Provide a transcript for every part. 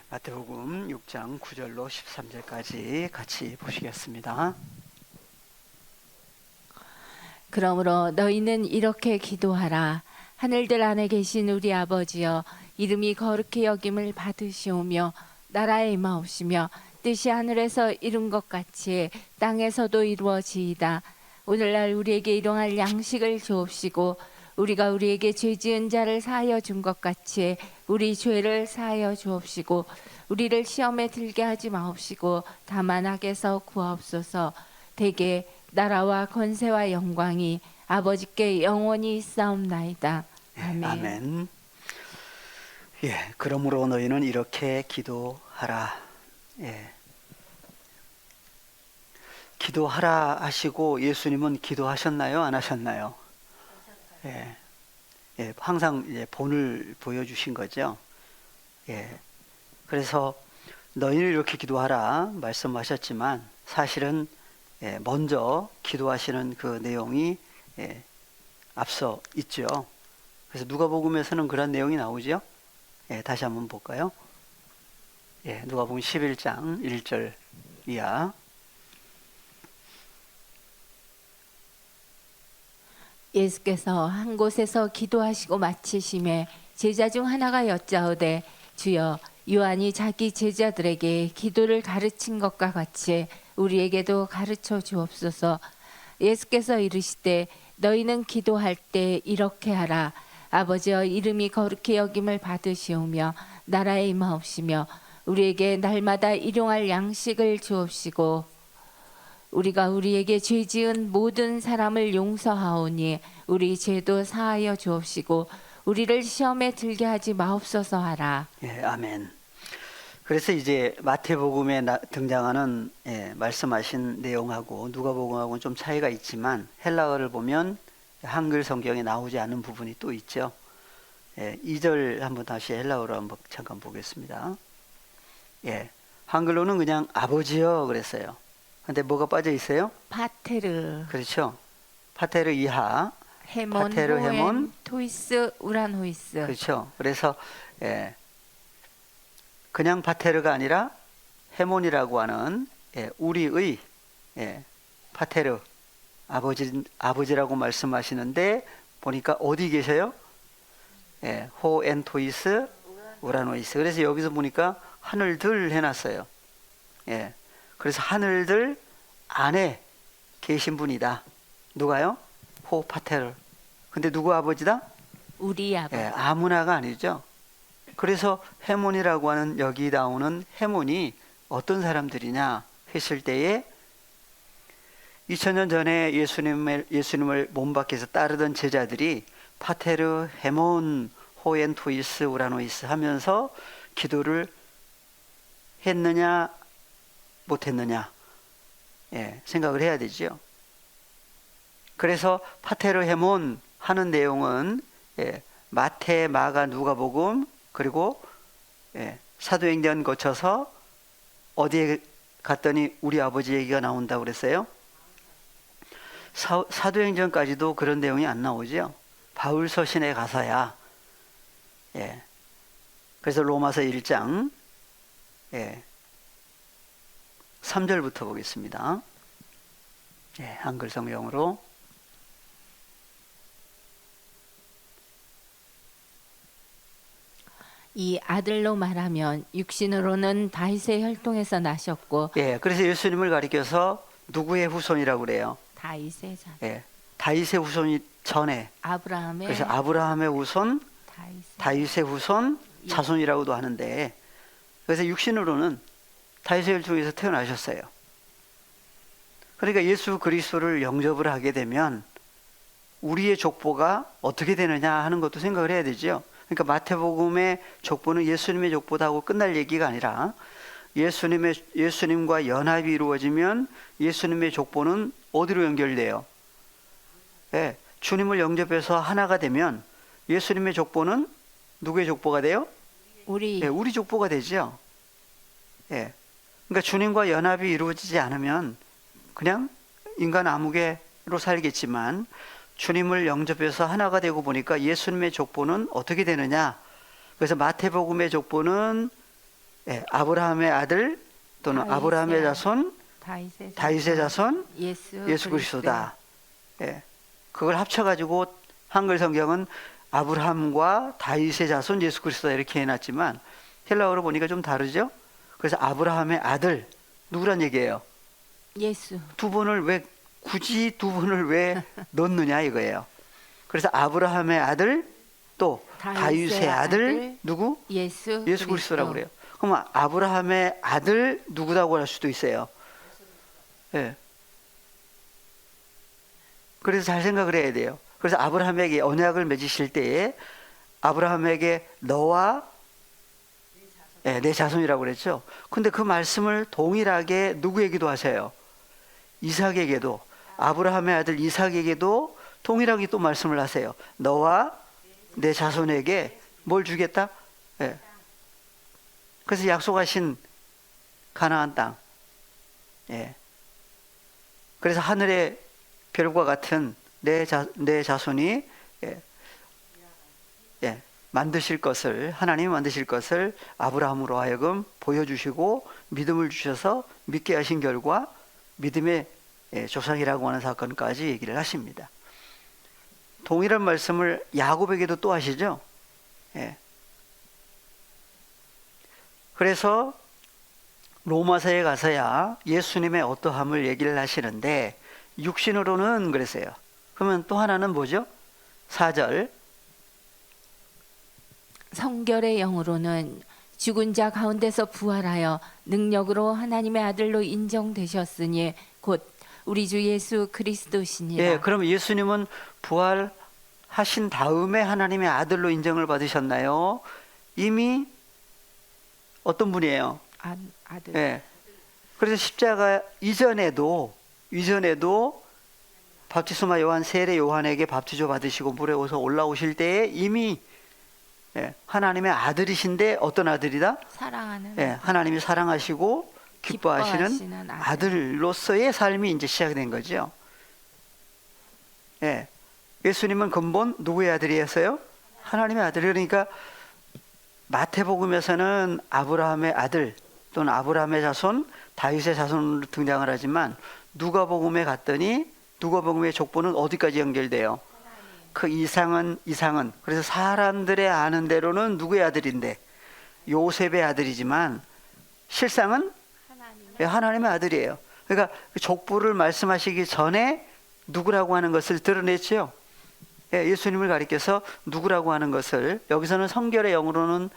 마태복음 6장 9절로 13절까지 같이 보시겠습니다. 그러므로 너희는 이렇게 기도하라. 하늘들 안에 계신 우리 아버지여, 이름이 거룩히 여김을 받으시오며 나라에 임하옵시며 뜻이 하늘에서 이룬 것 같이 땅에서도 이루어지이다. 오늘날 우리에게 일용할 양식을 주옵시고 우리가 우리에게 죄 지은 자를 사하여 준 것 같이 우리 죄를 사하여 주옵시고 우리를 시험에 들게 하지 마옵시고 다만 악에서 구하옵소서. 대개 나라와 권세와 영광이 아버지께 영원히 있사옵나이다. 아멘. 아멘. 그러므로 너희는 이렇게 기도하라. 기도하라 하시고 예수님은 기도하셨나요? 안 하셨나요? 항상 본을 보여주신 거죠. 그래서 너희는 이렇게 기도하라 말씀하셨지만 사실은 먼저 기도하시는 그 내용이 앞서 있죠. 그래서 누가복음에서는 그런 내용이 나오죠. 다시 한번 볼까요? 누가복음 11장 1절 이하. 예수께서 한 곳에서 기도하시고 마치심에 제자 중 하나가 여짜오되 주여, 요한이 자기 제자들에게 기도를 가르친 것과 같이 우리에게도 가르쳐 주옵소서. 예수께서 이르시되 너희는 기도할 때 이렇게 하라. 아버지여, 이름이 거룩히 여김을 받으시오며 나라에 임하옵시며 우리에게 날마다 일용할 양식을 주옵시고 우리가 우리에게 죄 지은 모든 사람을 용서하오니 우리 죄도 사하여 주옵시고 우리를 시험에 들게 하지 마옵소서 하라. 아멘. 그래서 이제 마태복음에 등장하는 말씀하신 내용하고 누가복음하고는 좀 차이가 있지만 헬라어를 보면 한글 성경에 나오지 않은 부분이 또 있죠. 2절 한번 다시 헬라어로 한번 잠깐 보겠습니다. 한글로는 그냥 아버지여 그랬어요. 근데 뭐가 빠져 있어요? 파테르. 그렇죠. 파테르 이하, 헤몬, 파테르 헤몬, 토이스, 우란호이스. 그렇죠. 그래서 그냥 파테르가 아니라 헤몬이라고 하는 우리의 파테르 아버지라고 말씀하시는데 보니까 어디 계셔요? 호엔토이스 우라노이스. 그래서 여기서 보니까 하늘들 해놨어요. 그래서 하늘들 안에 계신 분이다. 누가요? 호 파테르. 근데 누구 아버지다? 우리 아버지. 아무나가 아니죠. 그래서 헤몬이라고 하는 여기 나오는 헤몬이 어떤 사람들이냐 했을 때에 2000년 전에 예수님을 몸 밖에서 따르던 제자들이 파테르, 헤몬, 호엔토이스, 우라노이스 하면서 기도를 했느냐 못했느냐 생각을 해야 되죠. 그래서 파테르, 헤몬 하는 내용은 마태, 마가, 누가복음 그리고 사도행전 거쳐서 어디에 갔더니 우리 아버지 얘기가 나온다고 그랬어요? 사도행전까지도 그런 내용이 안 나오죠. 바울 서신에 가서야. 그래서 로마서 1장 3절부터 보겠습니다. 한글 성경으로. 이 아들로 말하면 육신으로는 다윗의 혈통에서 나셨고. 그래서 예수님을 가리켜서 누구의 후손이라고 그래요? 다윗의 자손. 다윗의 후손이 전에. 아브라함의. 그래서 아브라함의 후손, 다윗의 후손, 자손이라고도 하는데, 그래서 육신으로는 다윗의 혈통에서 태어나셨어요. 그러니까 예수 그리스도를 영접을 하게 되면 우리의 족보가 어떻게 되느냐 하는 것도 생각을 해야 되죠. 그러니까 마태복음의 족보는 예수님의 족보다 하고 끝날 얘기가 아니라 예수님과 연합이 이루어지면 예수님의 족보는 어디로 연결돼요? 주님을 영접해서 하나가 되면 예수님의 족보는 누구의 족보가 돼요? 우리 족보가 되죠. 그러니까 주님과 연합이 이루어지지 않으면 그냥 인간 아무개로 살겠지만 주님을 영접해서 하나가 되고 보니까 예수님의 족보는 어떻게 되느냐? 그래서 마태복음의 족보는 예, 아브라함의 아들 또는 다윗의 아브라함의 아들. 자손, 다윗의 자손, 예수 그리스도다. 예, 그걸 합쳐가지고 한글 성경은 아브라함과 다윗의 자손 예수 그리스도다 이렇게 해놨지만 헬라어로 보니까 좀 다르죠. 그래서 아브라함의 아들 누구란 얘기예요? 예수. 굳이 두 분을 왜 넣느냐 이거예요. 그래서 아브라함의 아들 또 다윗의 아들 누구? 예수 그리스도라고 그래요. 그럼 아브라함의 아들 누구라고 할 수도 있어요. 예. 그래서 잘 생각을 해야 돼요. 그래서 아브라함에게 언약을 맺으실 때에 아브라함에게 너와 내 자손이라고 그랬죠. 근데 그 말씀을 동일하게 누구에게도 하세요? 이삭에게도, 아브라함의 아들 이삭에게도 동일하게 또 말씀을 하세요. 너와 내 자손에게 뭘 주겠다? 예. 그래서 약속하신 가나안 땅. 예. 그래서 하늘의 별과 같은 내 자손이 만드실 것을, 하나님이 만드실 것을 아브라함으로 하여금 보여주시고 믿음을 주셔서 믿게 하신 결과 믿음의 조상이라고 하는 사건까지 얘기를 하십니다. 동일한 말씀을 야곱에게도 또 하시죠. 예. 그래서 로마서에 가서야 예수님의 어떠함을 얘기를 하시는데 육신으로는 그랬어요. 그러면 또 하나는 뭐죠? 4절 성결의 영으로는 죽은 자 가운데서 부활하여 능력으로 하나님의 아들로 인정되셨으니 곧 우리 주 예수 그리스도시니라. 예, 그럼 예수님은 부활하신 다음에 하나님의 아들로 인정을 받으셨나요? 이미 어떤 분이에요? 아들. 예. 그래서 십자가 이전에도 바티스마 요한, 세례 요한에게 밥주조 받으시고 물에 오서 올라오실 때에 이미 하나님의 아들이신데 어떤 아들이다? 사랑하는 하나님이 사랑하시고 기뻐하시는 아들로서의 삶이 이제 시작된 거죠. 예수님은 근본 누구의 아들이었어요? 하나님의 아들. 그러니까 마태복음에서는 아브라함의 아들 또는 아브라함의 자손, 다윗의 자손으로 등장을 하지만 누가복음에 갔더니 누가복음의 족보는 어디까지 연결돼요? 그 이상은 그래서 사람들의 아는 대로는 누구의 아들인데 요셉의 아들이지만 실상은 하나님의 아들이에요. 그러니까 족보를 말씀하시기 전에 누구라고 하는 것을 드러냈죠. 예수님을 가리켜서 누구라고 하는 것을 여기서는 성결의 영으로는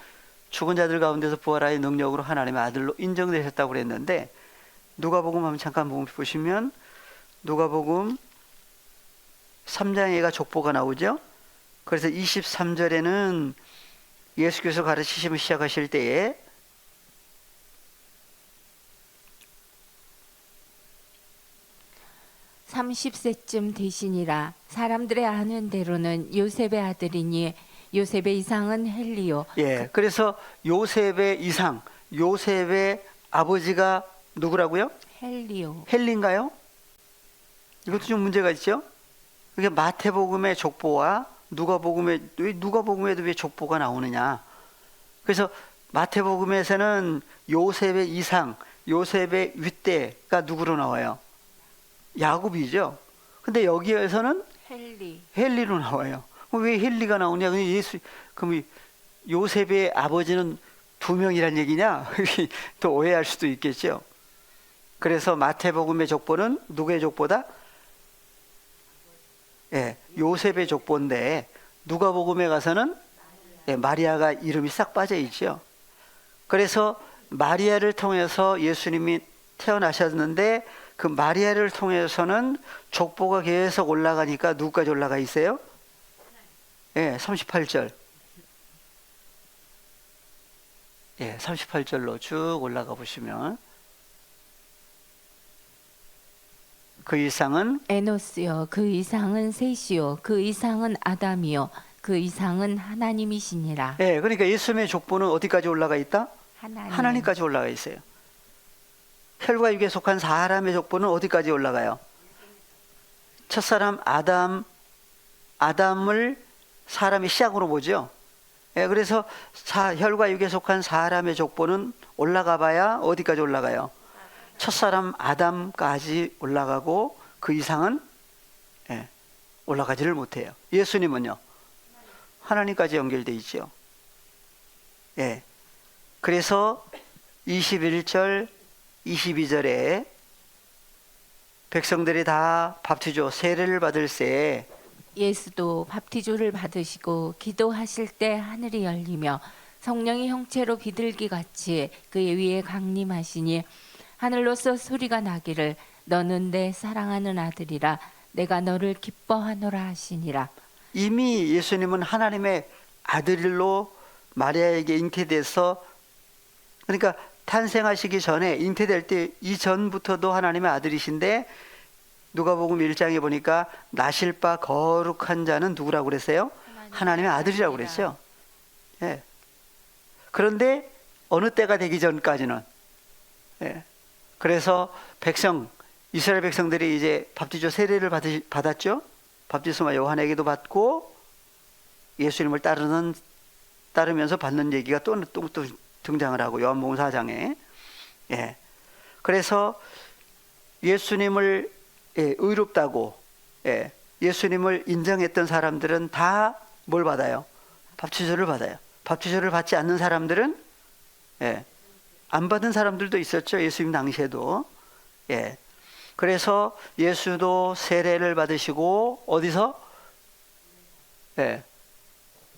죽은 자들 가운데서 부활하여 능력으로 하나님의 아들로 인정되셨다고 그랬는데 누가복음 한번 잠깐 보시면 누가복음 3장에가 족보가 나오죠. 그래서 23절에는 예수께서 가르치심을 시작하실 때에 30세쯤 되시니라. 사람들의 아는 대로는 요셉의 아들이니 요셉의 이상은 헬리요. 그래서 요셉의 이상, 요셉의 아버지가 누구라고요? 헬리인가요? 이것도 좀 문제가 있죠. 그게 마태복음의 족보와 누가복음에도 왜 족보가 나오느냐? 그래서 마태복음에서는 요셉의 이상, 요셉의 윗대가 누구로 나와요? 야곱이죠. 근데 여기에서는 헬리로 나와요. 왜 헬리가 나오냐? 그럼 요셉의 아버지는 2명이란 얘기냐? 또 오해할 수도 있겠죠. 그래서 마태복음의 족보는 누구의 족보다? 요셉의 족보인데 누가복음에 가서는 마리아가 이름이 싹 빠져 있죠. 그래서 마리아를 통해서 예수님이 태어나셨는데 그 마리아를 통해서는 족보가 계속 올라가니까 누구까지 올라가 있어요? 38절. 38절로 쭉 올라가 보시면 그 이상은 에노스요. 그 이상은 셋이요. 그 이상은 아담이요. 그 이상은 하나님이시니라. 그러니까 예수님의 족보는 어디까지 올라가 있다? 하나님까지 올라가 있어요. 혈과 육에 속한 사람의 족보는 어디까지 올라가요? 첫사람 아담을 사람이 시작으로 보죠. 예, 그래서 혈과 육에 속한 사람의 족보는 올라가 봐야 어디까지 올라가요? 첫사람 아담까지 올라가고 그 이상은 예, 올라가지를 못해요. 예수님은요? 하나님까지 연결돼 있죠. 예. 그래서 21절, 22절에 백성들이 다 밥투조 세례를 받을 때 예수도 밥티조를 받으시고 기도하실 때 하늘이 열리며 성령이 형체로 비둘기 같이 그의 위에 강림하시니 하늘로서 소리가 나기를 너는 내 사랑하는 아들이라 내가 너를 기뻐하노라 하시니라. 이미 예수님은 하나님의 아들로 마리아에게 잉태돼서 그러니까 탄생하시기 전에 잉태될 때 이전부터도 하나님의 아들이신데 누가복음 1장에 보니까 나실 바 거룩한 자는 누구라고 그랬어요? 하나님의 아들이라고 그랬어요. 예. 그런데 어느 때가 되기 전까지는 예. 그래서 이스라엘 백성들이 이제 밥티조 세례를 받았죠. 밥티스마 요한에게도 받고 예수님을 따르면서 받는 얘기가 또 등장을 하고 요한복음 4장에 예. 그래서 예수님을 의롭다고 예수님을 인정했던 사람들은 다 뭘 받아요? 밥티조를 받아요. 밥티조를 받지 않는 사람들은 안 받은 사람들도 있었죠. 예수님 당시에도. 그래서 예수도 세례를 받으시고 어디서?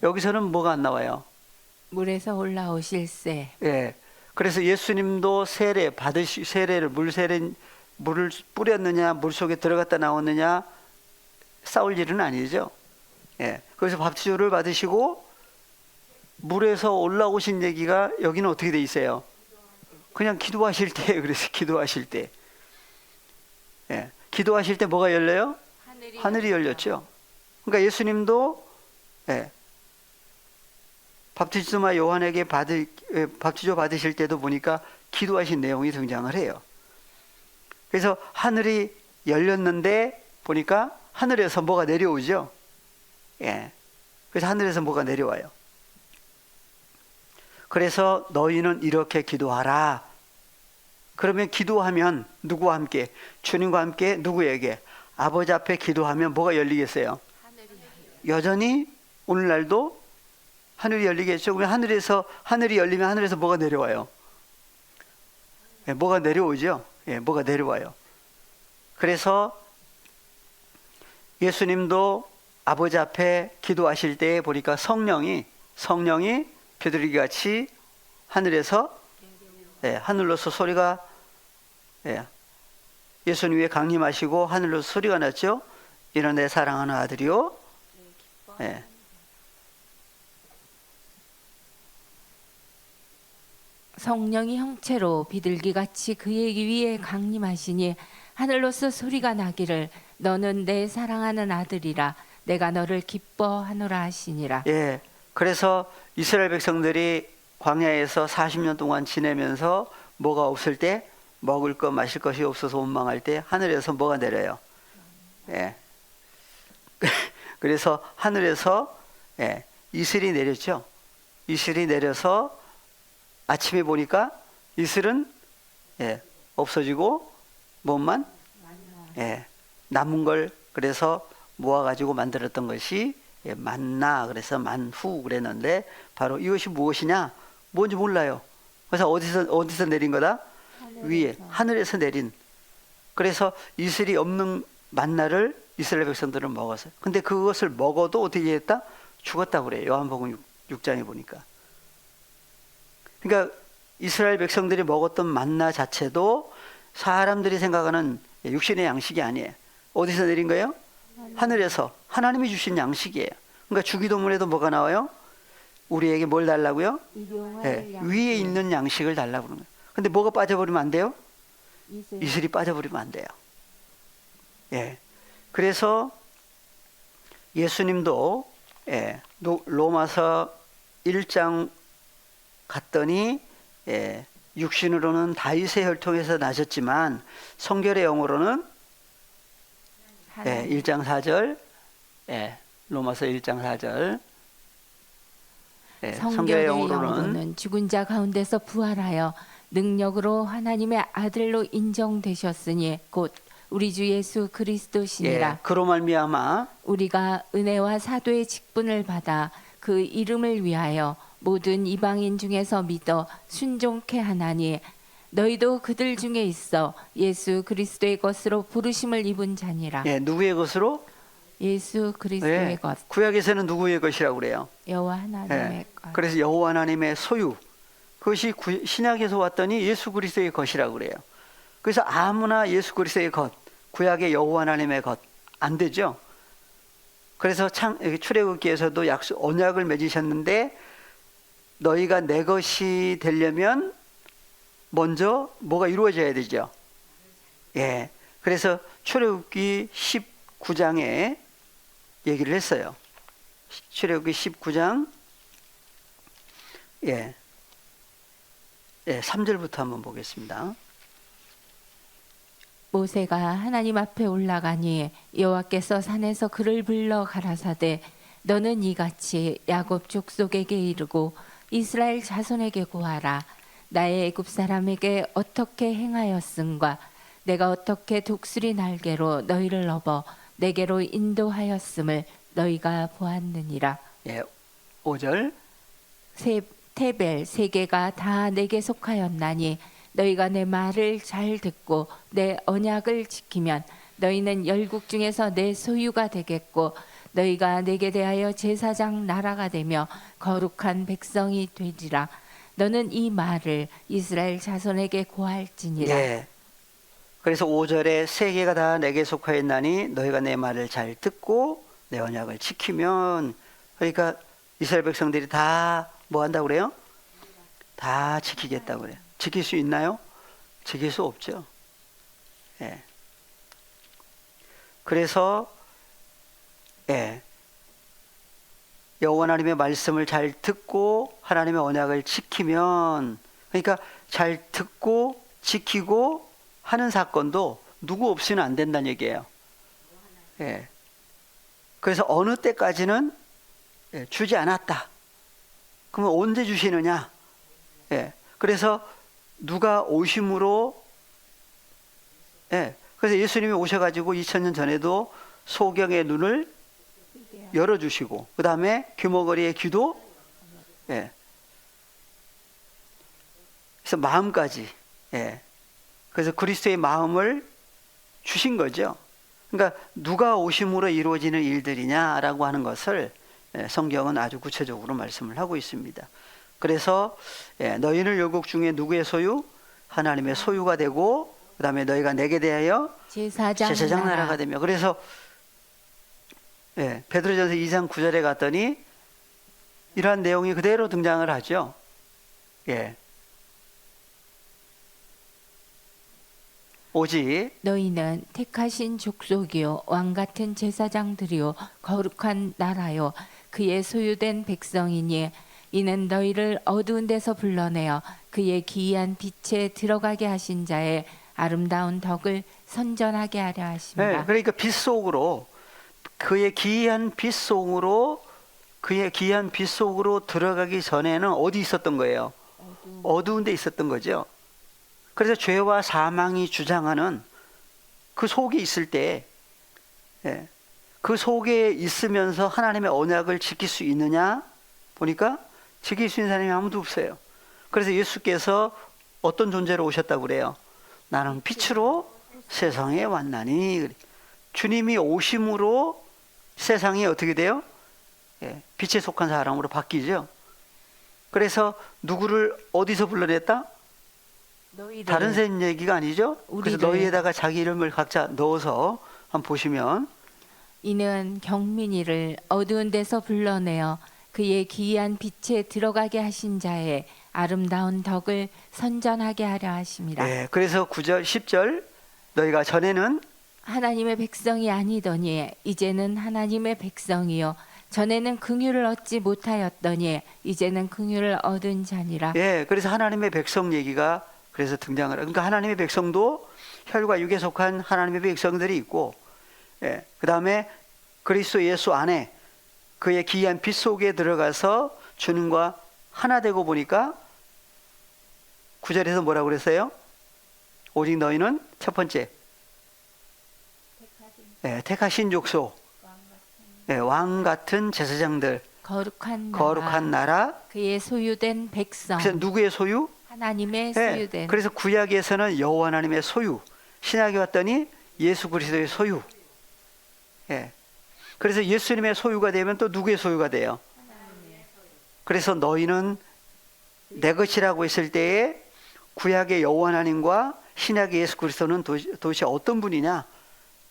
여기서는 뭐가 안 나와요? 물에서 올라오실세. 그래서 예수님도 물을 뿌렸느냐, 물 속에 들어갔다 나왔느냐 싸울 일은 아니죠. 그래서 밥티조를 받으시고 물에서 올라오신 얘기가 여기는 어떻게 돼 있어요? 그냥 기도하실 때 그래서 기도하실 때 기도하실 때 뭐가 열려요? 하늘이 열렸죠. 그러니까 예수님도 밥티스마 요한에게 밥티조 받으실 때도 보니까 기도하신 내용이 등장을 해요. 그래서 하늘이 열렸는데 보니까 하늘에서 뭐가 내려오죠. 그래서 하늘에서 뭐가 내려와요. 그래서 너희는 이렇게 기도하라. 그러면 기도하면 누구와 함께? 주님과 함께 누구에게? 아버지 앞에 기도하면 뭐가 열리겠어요? 여전히 오늘날도 하늘이 열리겠죠. 그러면 하늘이 열리면 하늘에서 뭐가 내려와요? 뭐가 내려오죠. 뭐가 내려와요. 그래서 예수님도 아버지 앞에 기도하실 때 보니까 성령이 비둘기 같이 하늘에서 하늘로서 소리가 예수님 위에 강림하시고 하늘로서 소리가 났죠. 이는 내 사랑하는 아들이요. 성령이 형체로 비둘기같이 그의 위에 강림하시니 하늘로서 소리가 나기를 너는 내 사랑하는 아들이라 내가 너를 기뻐하노라 하시니라. 그래서 이스라엘 백성들이 광야에서 40년 동안 지내면서 뭐가 없을 때 먹을 것 마실 것이 없어서 원망할 때 하늘에서 뭐가 내려요? 그래서 하늘에서 이슬이 내렸죠. 이슬이 내려서 아침에 보니까 이슬은 없어지고 뭐만 남은 걸 그래서 모아가지고 만들었던 것이 만나 그래서 만후 그랬는데 바로 이것이 무엇이냐? 뭔지 몰라요. 그래서 어디서 내린 거다? 위에 하늘에서 내린. 그래서 이슬이 없는 만나를 이스라엘 백성들은 먹었어요. 근데 그것을 먹어도 어떻게 했다? 죽었다고 그래요. 요한복음 6장에 보니까. 그러니까 이스라엘 백성들이 먹었던 만나 자체도 사람들이 생각하는 육신의 양식이 아니에요. 어디서 내린 거예요? 하늘에서 하나님이 주신 양식이에요. 그러니까 주기도문에도 뭐가 나와요? 우리에게 뭘 달라고요? 위에 있는 양식을 달라고 그러는 거예요. 근데 뭐가 빠져버리면 안 돼요? 이슬이 빠져버리면 안 돼요. 그래서 예수님도 로마서 1장 갔더니 육신으로는 다윗의 혈통에서 나셨지만 성결의 영으로는 1장 4절 로마서 1장 4절 예, 성경의 영어로는 영어로는 죽은 자 가운데서 부활하여 능력으로 하나님의 아들로 인정되셨으니 곧 우리 주 예수 그리스도시니라. 예, 그로 말미암아 우리가 은혜와 사도의 직분을 받아 그 이름을 위하여 모든 이방인 중에서 믿어 순종케 하나니 너희도 그들 중에 있어 예수 그리스도의 것으로 부르심을 입은 자니라. 예, 누구의 것으로? 예수 그리스도의 예, 것, 구약에서는 누구의 것이라고 그래요? 여호와 하나님의 예, 것. 그래서 여호와 하나님의 소유, 그것이 신약에서 왔더니 예수 그리스도의 것이라고 그래요. 그래서 아무나 예수 그리스도의 것, 구약의 여호와 하나님의 것 안 되죠. 그래서 출애굽기에서도 언약을 맺으셨는데 너희가 내 것이 되려면 먼저 뭐가 이루어져야 되죠. 예, 그래서 출애굽기 19장에 얘기를 했어요. 출애굽기 19장 3절부터 한번 보겠습니다. 모세가 하나님 앞에 올라가니 여호와께서 산에서 그를 불러 가라사대 너는 이같이 야곱 족속에게 이르고 이스라엘 자손에게 고하라. 나의 애굽 사람에게 어떻게 행하였음과 내가 어떻게 독수리 날개로 너희를 업어 내게로 인도하였음을 너희가 보았느니라. 예, 5절. 테벨 세 개가 다 내게 속하였나니 너희가 내 말을 잘 듣고 내 언약을 지키면 너희는 열국 중에서 내 소유가 되겠고 너희가 내게 대하여 제사장 나라가 되며 거룩한 백성이 되리라. 너는 이 말을 이스라엘 자손에게 고할지니라. 예. 그래서 5절에 세 개가 다 내게 속하였나니 너희가 내 말을 잘 듣고 내 언약을 지키면, 그러니까 이스라엘 백성들이 다 뭐 한다고 그래요? 다 지키겠다고 그래요. 지킬 수 있나요? 지킬 수 없죠. 예. 그래서 여호와 하나님의 말씀을 잘 듣고 하나님의 언약을 지키면, 그러니까 잘 듣고 지키고 하는 사건도 누구 없이는 안 된다는 얘기예요. 예. 그래서 어느 때까지는 주지 않았다. 그러면 언제 주시느냐? 예. 그래서 누가 오심으로, 그래서 예수님이 오셔가지고 2000년 전에도 소경의 눈을 열어주시고, 그 다음에 규모거리의 귀도, 그래서 마음까지, 그래서 그리스도의 마음을 주신 거죠. 그러니까 누가 오심으로 이루어지는 일들이냐라고 하는 것을 성경은 아주 구체적으로 말씀을 하고 있습니다. 그래서 너희는 열국 중에 누구의 소유? 하나님의 소유가 되고, 그 다음에 너희가 내게 대하여 제사장 나라가 되며, 그래서 베드로전서 2장 9절에 갔더니 이러한 내용이 그대로 등장을 하죠. 오직 너희는 택하신 족속이요 왕 같은 제사장들이요 거룩한 나라요 그의 소유된 백성이니 이는 너희를 어두운 데서 불러내어 그의 기이한 빛에 들어가게 하신 자의 아름다운 덕을 선전하게 하려 하심이라. 그러니까 빛 속으로, 그의 기이한 빛 속으로, 그의 기이한 빛 속으로 들어가기 전에는 어디 있었던 거예요? 어두운 데 있었던 거죠. 그래서 죄와 사망이 주장하는 그 속에 있을 때, 그 속에 있으면서 하나님의 언약을 지킬 수 있느냐 보니까 지킬 수 있는 사람이 아무도 없어요. 그래서 예수께서 어떤 존재로 오셨다고 그래요? 나는 빛으로 세상에 왔나니. 주님이 오심으로 세상이 어떻게 돼요? 빛에 속한 사람으로 바뀌죠. 그래서 누구를 어디서 불러냈다? 다른 선 얘기가 아니죠. 그래서 너희에다가 자기 이름을 각자 넣어서 한번 보시면, 이는 경민이를 어두운 데서 불러내어 그의 기이한 빛에 들어가게 하신 자의 아름다운 덕을 선전하게 하려 하심이라. 그래서 9절 10절 너희가 전에는 하나님의 백성이 아니더니 이제는 하나님의 백성이요 전에는 긍휼을 얻지 못하였더니 이제는 긍휼을 얻은 자니라. 그래서 하나님의 백성 얘기가 그래서 등장을. 그러니까 하나님의 백성도 혈과 육에 속한 하나님의 백성들이 있고, 그 다음에 그리스도 예수 안에 그의 기이한 빛 속에 들어가서 주님과 하나 되고 보니까 9절에서 뭐라고 그랬어요? 오직 너희는 첫 번째 택하신 족속, 왕 같은 제사장들, 거룩한 나라, 그의 소유된 백성. 그래서 누구의 소유? 하나님의 소유된. 그래서 구약에서는 여호와 하나님의 소유, 신약에 왔더니 예수 그리스도의 소유. 그래서 예수님의 소유가 되면 또 누구의 소유가 돼요? 그래서 너희는 내 것이라고 했을 때에 구약의 여호와 하나님과 신약의 예수 그리스도는 도대체 어떤 분이냐?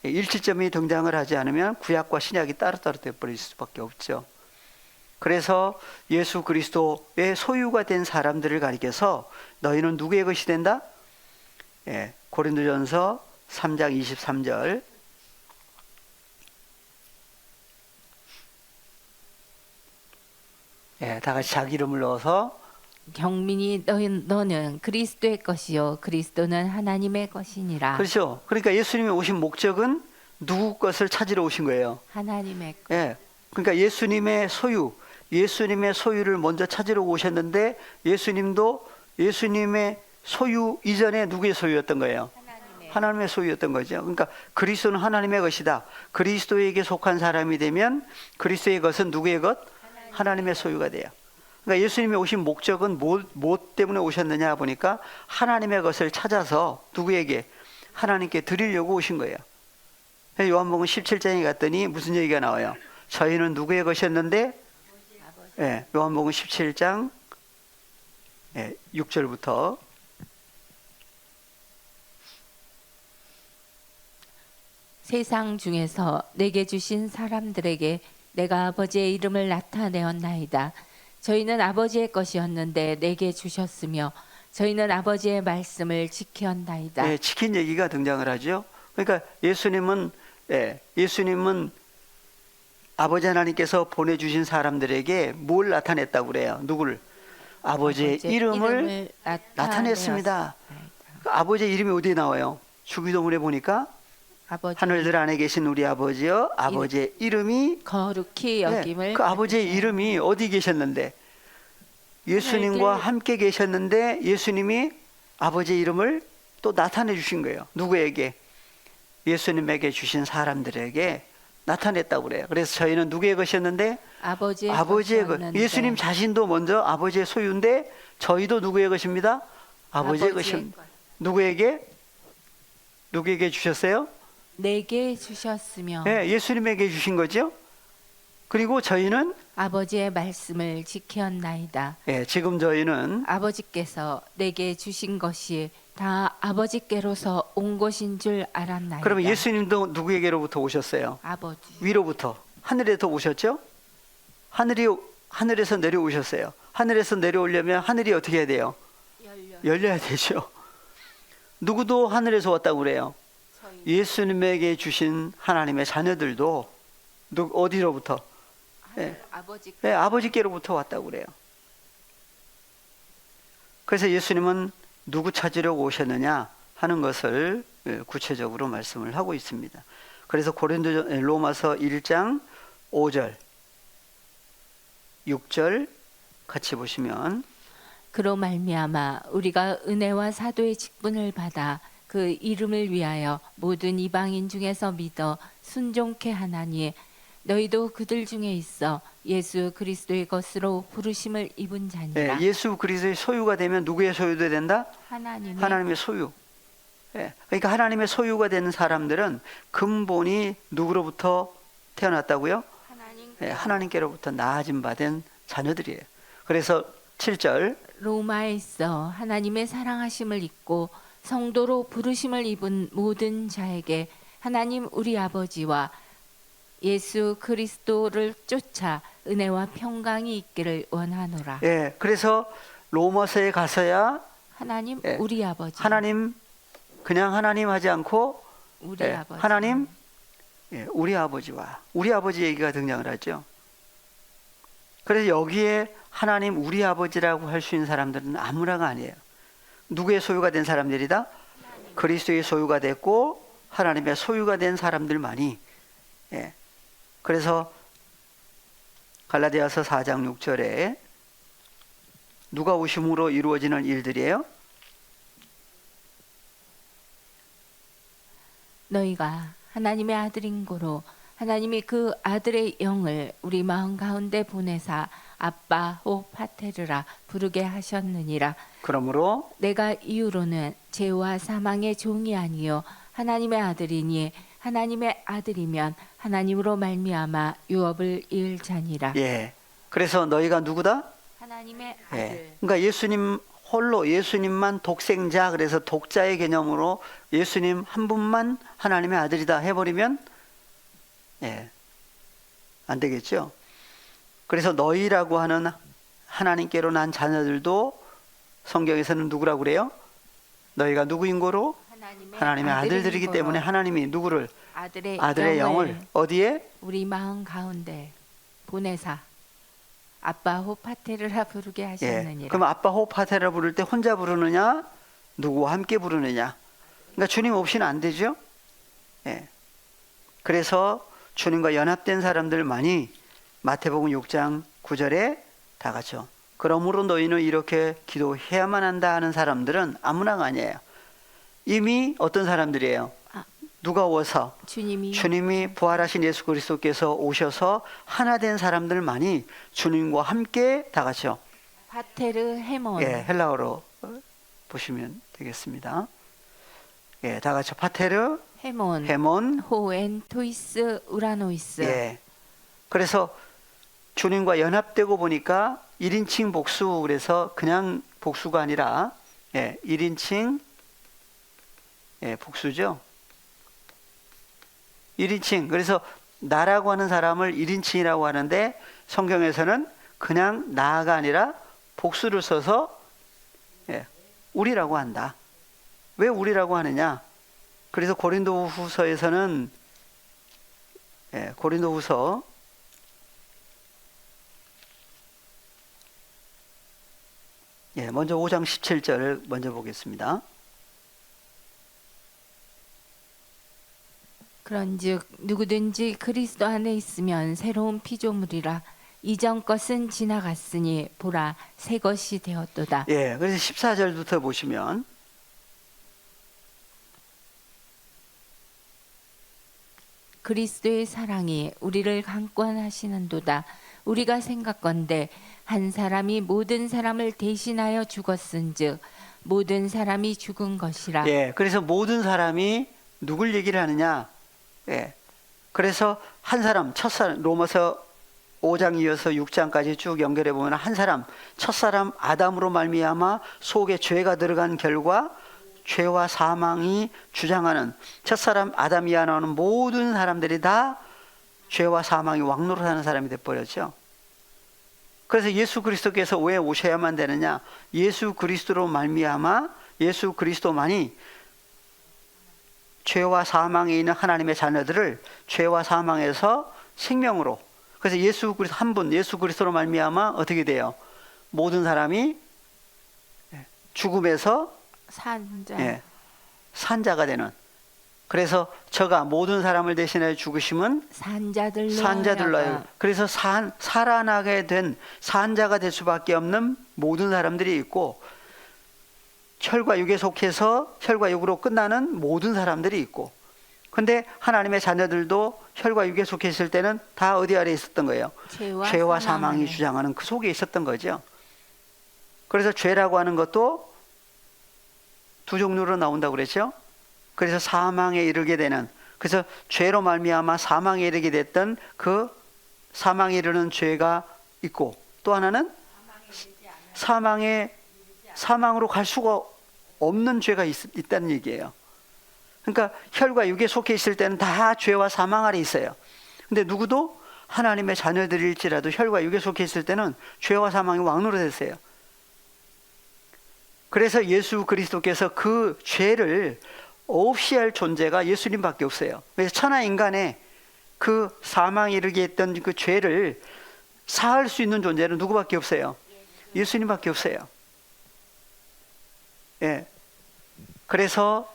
일치점이 등장을 하지 않으면 구약과 신약이 따로따로 되어버릴 수밖에 없죠. 그래서 예수 그리스도의 소유가 된 사람들을 가리켜서 너희는 누구의 것이 된다? 고린도전서 3장 23절. 다 같이 자기 이름을 넣어서 경민이 너는 그리스도의 것이요 그리스도는 하나님의 것이니라. 그렇죠. 그러니까 예수님이 오신 목적은 누구 것을 찾으러 오신 거예요? 하나님의 것. 그러니까 예수님의 소유를 먼저 찾으러 오셨는데 예수님도 예수님의 소유 이전에 누구의 소유였던 거예요? 하나님의 소유였던 거죠. 그러니까 그리스도는 하나님의 것이다. 그리스도에게 속한 사람이 되면 그리스도의 것은 누구의 것? 하나님의 소유가 돼요. 그러니까 예수님이 오신 목적은 뭐 때문에 오셨느냐 보니까 하나님의 것을 찾아서 누구에게? 하나님께 드리려고 오신 거예요. 요한복음 17장에 갔더니 무슨 얘기가 나와요? 저희는 누구의 것이었는데? 요한복음 17장 6절부터 세상 중에서 내게 주신 사람들에게 내가 아버지의 이름을 나타내었나이다. 저희는 아버지의 것이었는데 내게 주셨으며 저희는 아버지의 말씀을 지켰나이다. 지킨 얘기가 등장을 하죠. 그러니까 예수님은 아버지 하나님께서 보내주신 사람들에게 뭘 나타냈다고 그래요? 누구를? 아버지의 이름을 나타냈습니다. 아버지의 이름이 어디에 나와요? 주기도문에 보니까 하늘들 안에 계신 우리 아버지여, 아버지의 이름이 거룩히 여김을. 그 아버지의 이름이 어디 계셨는데? 예수님과 함께 계셨는데 예수님이 아버지의 이름을 또 나타내 주신 거예요. 누구에게? 예수님에게 주신 사람들에게 나타냈다고 그래요. 그래서 저희는 누구의 것이었는데? 아버지의 것. 예수님 자신도 먼저 아버지의 소유인데 저희도 누구의 것입니다? 아버지의 것입니다. 누구에게 주셨어요? 내게 주셨으며. 예수님에게 주신 거죠. 그리고 저희는 아버지의 말씀을 지켰나이다. 지금 저희는 아버지께서 내게 주신 것이 다 아버지께로서 온 것인 줄 알았나이다. 그러면 예수님도 누구에게로부터 오셨어요? 아버지. 위로부터 하늘에서 오셨죠? 하늘에서 내려오셨어요. 하늘에서 내려오려면 하늘이 어떻게 해야 돼요? 열려야 되죠. 누구도 하늘에서 왔다고 그래요. 예수님에게 주신 하나님의 자녀들도 어디로부터? 아버지께로부터 왔다고 그래요. 그래서 예수님은 누구 찾으려고 오셨느냐 하는 것을 구체적으로 말씀을 하고 있습니다. 그래서 로마서 1장 5절 6절 같이 보시면 그로 말미암아 우리가 은혜와 사도의 직분을 받아 그 이름을 위하여 모든 이방인 중에서 믿어 순종케 하나니 너희도 그들 중에 있어 예수 그리스도의 것으로 부르심을 입은 자니라. 예수 그리스도의 소유가 되면 누구의 소유도 된다? 하나님의 소유. 그러니까 하나님의 소유가 되는 사람들은 근본이 누구로부터 태어났다고요? 하나님께로부터 나아짐 받은 자녀들이에요. 그래서 7절 로마에 있어 하나님의 사랑하심을 입고 성도로 부르심을 입은 모든 자에게 하나님 우리 아버지와 예수 그리스도를 쫓아 은혜와 평강이 있기를 원하노라. 그래서 로마서에 가서야 하나님 우리 아버지. 하나님 그냥 하나님 하지 않고 우리 아버지. 하나님 우리 아버지와 우리 아버지 얘기가 등장을 하죠. 그래서 여기에 하나님 우리 아버지라고 할 수 있는 사람들은 아무나가 아니에요. 누구의 소유가 된 사람들이다? 그리스도의 소유가 됐고 하나님의 소유가 된 사람들만이. 그래서 갈라디아서 4장 6절에 누가 오심으로 이루어지는 일들이에요? 너희가 하나님의 아들인 고로 하나님이 그 아들의 영을 우리 마음 가운데 보내사 아빠 호 파테르라 부르게 하셨느니라. 그러므로 내가 이후로는 죄와 사망의 종이 아니요 하나님의 아들이니 하나님의 아들이면 하나님으로 말미암아 유업을 이을 자니라. 예. 그래서 너희가 누구다? 하나님의 아들. 예. 그러니까 예수님 홀로 예수님만 독생자, 그래서 독자의 개념으로 예수님 한 분만 하나님의 아들이다 해버리면 예, 안 되겠죠. 그래서 너희라고 하는 하나님께로 난 자녀들도 성경에서는 누구라고 그래요? 너희가 누구인 거로? 하나님의 아들들이기 거로. 때문에 하나님이 누구를? 아들의 영을 어디에? 우리 마음 가운데 보내사 아빠 호파테르라 부르게 하셨느니라. 예. 그럼 아빠 호파테라 부를 때 혼자 부르느냐? 누구와 함께 부르느냐? 그러니까 주님 없이는 안 되죠. 예. 그래서 주님과 연합된 사람들만이 마태복음 6장 9절에 다 같이요. 그러므로 너희는 이렇게 기도해야만 한다 하는 사람들은 아무나가 아니에요. 이미 어떤 사람들이에요? 누가 오서 주님이 부활하신 예수 그리스도께서 오셔서 하나 된 사람들만이 주님과 함께 다 같이요. 파테르 헤몬. 예, 헬라어로 보시면 되겠습니다. 예, 다 같이 파테르 헤몬 호엔 토이스 우라노이스. 예. 그래서 주님과 연합되고 보니까 1인칭 복수, 그래서 그냥 복수가 아니라 예, 1인칭 예, 복수죠. 1인칭. 그래서 나라고 하는 사람을 1인칭이라고 하는데 성경에서는 그냥 나가 아니라 복수를 써서 예, 우리라고 한다. 왜 우리라고 하느냐? 그래서 고린도후서에서는 예, 고린도후서 예, 먼저 5장 17절을 먼저 보겠습니다. 그런즉 누구든지 그리스도 안에 있으면 새로운 피조물이라 이전 것은 지나갔으니 보라 새 것이 되었도다. 예, 그래서 14절부터 보시면 그리스도의 사랑이 우리를 강권하시는도다. 우리가 생각건대 한 사람이 모든 사람을 대신하여 죽었은즉 모든 사람이 죽은 것이라. 예, 그래서 모든 사람이 누굴 얘기를 하느냐? 예, 그래서 한 사람, 첫사람, 로마서 5장 이어서 6장까지 쭉 연결해 보면 한 사람, 첫사람 아담으로 말미암아 속에 죄가 들어간 결과 죄와 사망이 주장하는 첫사람 아담이 하나는 모든 사람들이 다 죄와 사망이 왕노릇하는 사람이 돼버렸죠. 그래서 예수 그리스도께서 왜 오셔야만 되느냐? 예수 그리스도로 말미암아 예수 그리스도만이 죄와 사망에 있는 하나님의 자녀들을 죄와 사망에서 생명으로, 그래서 예수 그리스도 한 분, 예수 그리스도로 말미암아 어떻게 돼요? 모든 사람이 죽음에서 예, 산자가 되는. 그래서 저가 모든 사람을 대신하여 죽으심은 산자들로 하여. 그래서 살아나게 된 산자가 될 수밖에 없는 모든 사람들이 있고, 혈과 육에 속해서 혈과 육으로 끝나는 모든 사람들이 있고, 근데 하나님의 자녀들도 혈과 육에 속해 있을 때는 다 어디 아래 있었던 거예요? 죄와 사망이 주장하는 그 속에 있었던 거죠. 그래서 죄라고 하는 것도 두 종류로 나온다고 그랬죠. 그래서 사망에 이르게 되는, 그래서 죄로 말미암아 사망에 이르게 됐던 그 사망에 이르는 죄가 있고, 또 하나는 사망으로 갈 수가 없는 죄가 있다는 얘기예요. 그러니까 혈과 육에 속해 있을 때는 다 죄와 사망 아래 있어요. 근데 누구도 하나님의 자녀들일지라도 혈과 육에 속해 있을 때는 죄와 사망이 왕노릇했어요. 그래서 예수 그리스도께서 그 죄를 없이 할 존재가 예수님밖에 없어요. 그래서 천하 인간의 그 사망에 이르게 했던 그 죄를 사할 수 있는 존재는 누구밖에 없어요? 예수님밖에 없어요. 예. 그래서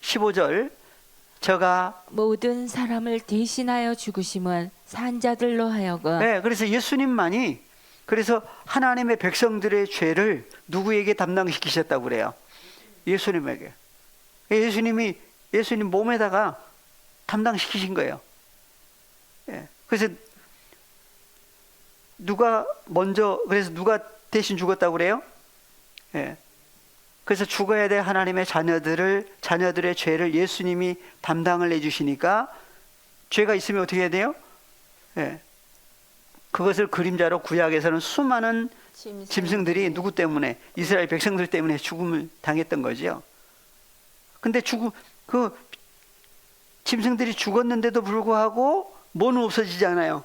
15절, 저가 모든 사람을 대신하여 죽으심은 산자들로 하여금. 네, 그래서 예수님만이 그래서 하나님의 백성들의 죄를 누구에게 담당시키셨다고 그래요? 예수님에게. 예수님 몸에다가 담당시키신 거예요. 예. 그래서 누가 대신 죽었다고 그래요? 예. 그래서 죽어야 될 하나님의 자녀들의 죄를 예수님이 담당을 해주시니까 죄가 있으면 어떻게 해야 돼요? 예. 그것을 그림자로 구약에서는 수많은 짐승들이 누구 때문에? 이스라엘 백성들 때문에 죽음을 당했던 거죠. 근데 그 짐승들이 죽었는데도 불구하고 뭐는 없어지지 않아요.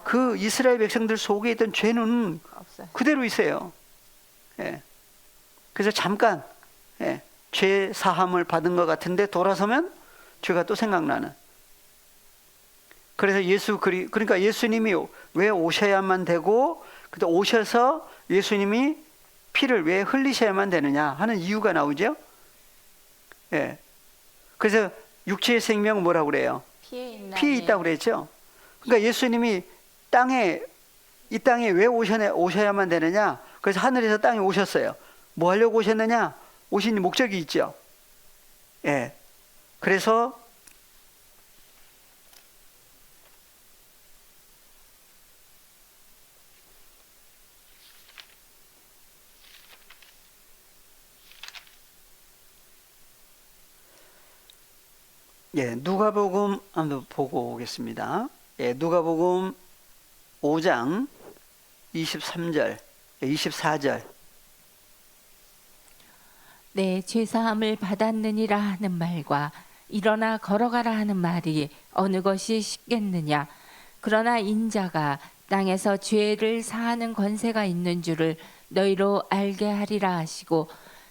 그 이스라엘 백성들 속에 있던 죄는 그대로 있어요. 예. 그래서 잠깐 죄 사함을 받은 것 같은데 돌아서면 죄가 또 생각나는. 그래서 그러니까 예수님이 왜 오셔야만 되고, 그때 오셔서 예수님이 피를 왜 흘리셔야만 되느냐 하는 이유가 나오죠. 예. 그래서 육체의 생명은 뭐라고 그래요? 피에 있다고 그랬죠. 그러니까 예수님이 이 땅에 왜 오셔야만 되느냐? 그래서 하늘에서 땅에 오셨어요. 뭐 하려고 오셨느냐? 오신 목적이 있죠. 예. 그래서 누가복음 한번 보고 오겠습니다. 누가복음 5장 23절, 24절. 내 죄사함을 받았느니라 하는 말과 일어나 걸어가라 하는 말이 어느 것이 쉽겠느냐. 그러나 인자가 땅에서 죄를 사하는 권세가 있는 줄을 너희로 알게 하리라 하시고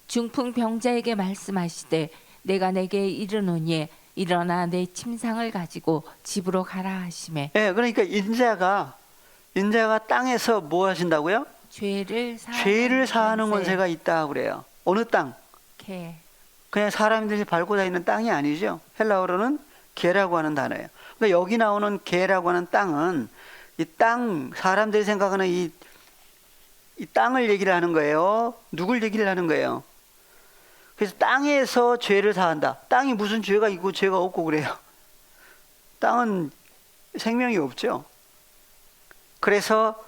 중풍병자에게 말씀하시되 내가 내게 이르노니 일어나 내 침상을 가지고 집으로 가라 하시매. 그러니까 인자가 땅에서 뭐 하신다고요? 죄를 사하는 권세가 있다 그래요. 어느 땅? 그냥 사람들이 밟고 다니는 땅이 아니죠. 헬라어로는 개라고 하는 단어예요. 그러니까 여기 나오는 개라고 하는 땅은 사람들이 생각하는 이 땅을 얘기를 하는 거예요. 누굴 얘기를 하는 거예요? 그래서 땅에서 죄를 사한다. 땅이 무슨 죄가 있고 죄가 없고 그래요. 땅은 생명이 없죠. 그래서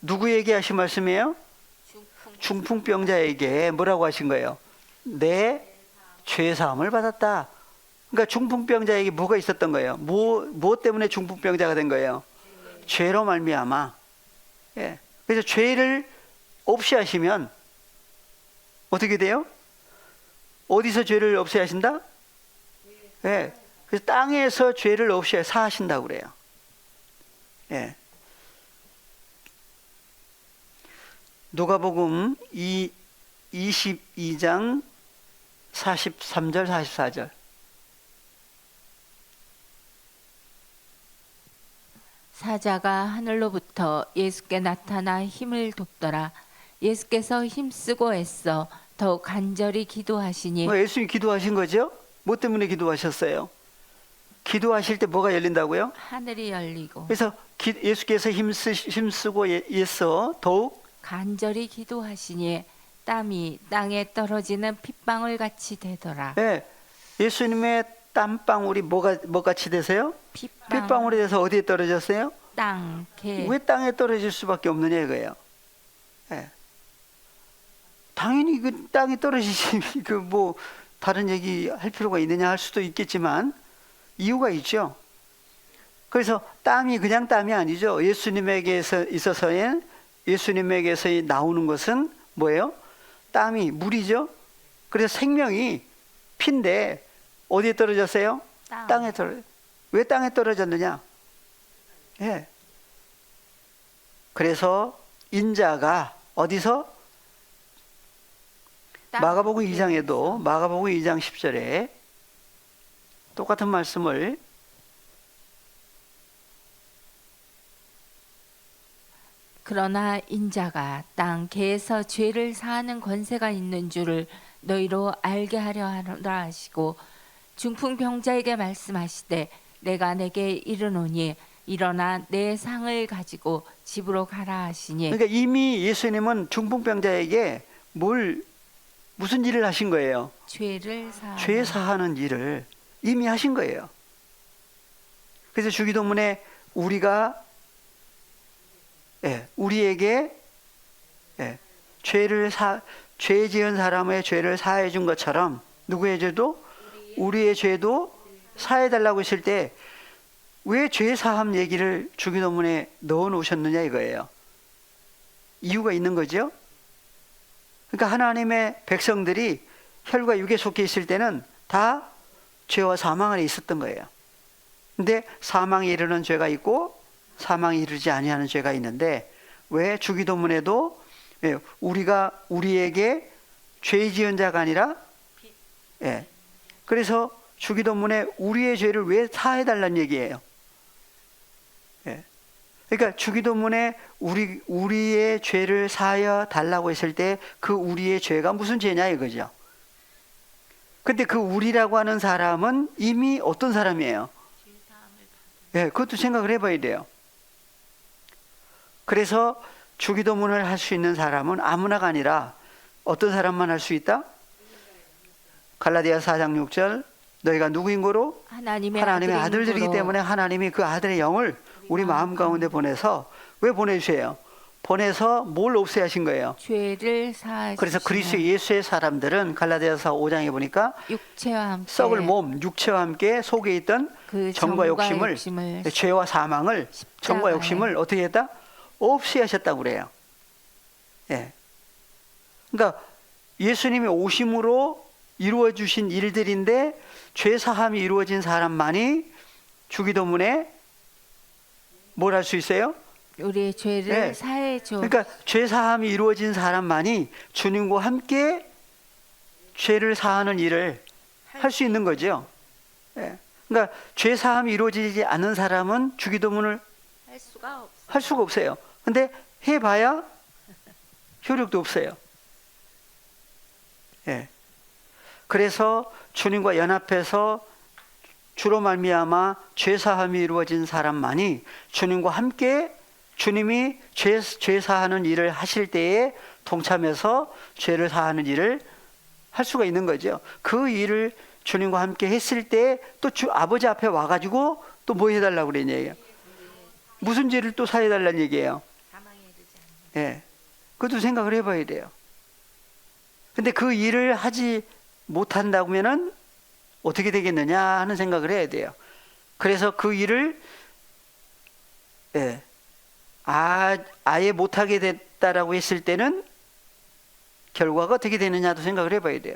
누구에게 하신 말씀이에요? 중풍병자에게 뭐라고 하신 거예요? 내 죄사함을 받았다. 그러니까 중풍병자에게 뭐가 있었던 거예요? 뭐 때문에 중풍병자가 된 거예요? 죄로 말미암아. 그래서 죄를 없이 하시면 어떻게 돼요? 어디서 죄를 없이 하신다? 그래서 땅에서 죄를 없이 사하신다고 그래요. 누가복음 22장 43절 44절. 사자가 하늘로부터 예수께 나타나 힘을 돕더라. 예수께서 힘쓰고 애써 더욱 간절히 기도하시니. 예수님이 기도하신 거죠? 뭐 때문에 기도하셨어요? 기도하실 때 뭐가 열린다고요? 하늘이 열리고. 그래서 예수께서 힘쓰고 애써 더욱 간절히 기도하시니 땀이 땅에 떨어지는 핏방울 같이 되더라. 예수님의 땀방울이 뭐가 같이 되세요? 핏방울이 돼서 어디에 떨어졌어요? 땅, 왜 땅에 떨어질 수밖에 없느냐 이거예요. 당연히 그 땅에 떨어지지 뭐 다른 얘기 할 필요가 있느냐 할 수도 있겠지만 이유가 있죠. 그래서 땀이 그냥 땀이 아니죠. 예수님에게서 나오는 것은 뭐예요? 땀이 물이죠. 그래서 생명이 피인데 어디에 떨어졌어요? 땅에 떨어졌어요. 왜 땅에 떨어졌느냐? 그래서 인자가 어디서? 마가복음 2장에도 마가복음 2장 10절에 똑같은 말씀을 그러나 인자가 땅 개에서 죄를 사하는 권세가 있는 줄을 너희로 알게 하려 하라 하시고 중풍병자에게 말씀하시되 내가 내게 이르노니 일어나 내 상을 가지고 집으로 가라 하시니 그러니까 이미 예수님은 중풍병자에게 무슨 일을 하신 거예요? 죄 사하는 일을 이미 하신 거예요. 그래서 주기도문에 우리가 우리에게 죄 지은 사람의 죄를 사해 준 것처럼 누구의 죄도 우리의 죄도 사해 달라고 했을 때 왜 죄 사함 얘기를 주기도문에 넣어 놓으셨느냐 이거예요. 이유가 있는 거죠. 그러니까 하나님의 백성들이 혈과 육에 속해 있을 때는 다 죄와 사망 안에 있었던 거예요. 근데 사망에 이르는 죄가 있고 사망에 이르지 아니하는 죄가 있는데 왜 주기도문에도 우리가 우리에게 죄 지은 자가 아니라 그래서 주기도문에 우리의 죄를 왜 사해 달라는 얘기예요. 그러니까 주기도문에 우리의 죄를 사하여 달라고 했을 때 그 우리의 죄가 무슨 죄냐 이거죠. 근데 그 우리라고 하는 사람은 이미 어떤 사람이에요? 그것도 생각을 해봐야 돼요. 그래서 주기도문을 할 수 있는 사람은 아무나가 아니라 어떤 사람만 할 수 있다? 갈라디아 4장 6절 너희가 누구인 거로? 하나님의 아들들이기 때문에 하나님이 그 아들의 영을 우리 마음 가운데 보내서 왜 보내주세요? 보내서 뭘 없애야 하신 거예요? 죄를 사하시고 그래서 그리스도 예수의 사람들은 갈라디아서 5장에 보니까 육체와 함께 썩을 몸, 육체와 함께 속에 있던 그 정과 욕심을 죄와 사망을 정과 욕심을 어떻게 했다? 없이 하셨다고 그래요. 그러니까 예수님이 오심으로 이루어 주신 일들인데 죄 사함이 이루어진 사람만이 주기도문에 뭘 할 수 있어요? 우리의 죄를 사해 줘. 그러니까 죄 사함이 이루어진 사람만이 주님과 함께 죄를 사하는 일을 할 수 있는 거죠. 그러니까 죄 사함이 이루어지지 않는 사람은 주기도문을 할 수가 없어요. 근데 해봐야 효력도 없어요. 그래서 주님과 연합해서 주로 말미암아 죄 사함이 이루어진 사람만이 주님과 함께 주님이 죄 사하는 일을 하실 때에 동참해서 죄를 사하는 일을 할 수가 있는 거죠. 그 일을 주님과 함께 했을 때 또 아버지 앞에 와가지고 또 뭐 해달라고 그런 얘기예요. 무슨 죄를 또 사해달라는 얘기예요. 그것도 생각을 해봐야 돼요. 근데 그 일을 하지 못한다면은 어떻게 되겠느냐 하는 생각을 해야 돼요. 그래서 그 일을 아예 못하게 됐다라고 했을 때는 결과가 어떻게 되느냐도 생각을 해봐야 돼요.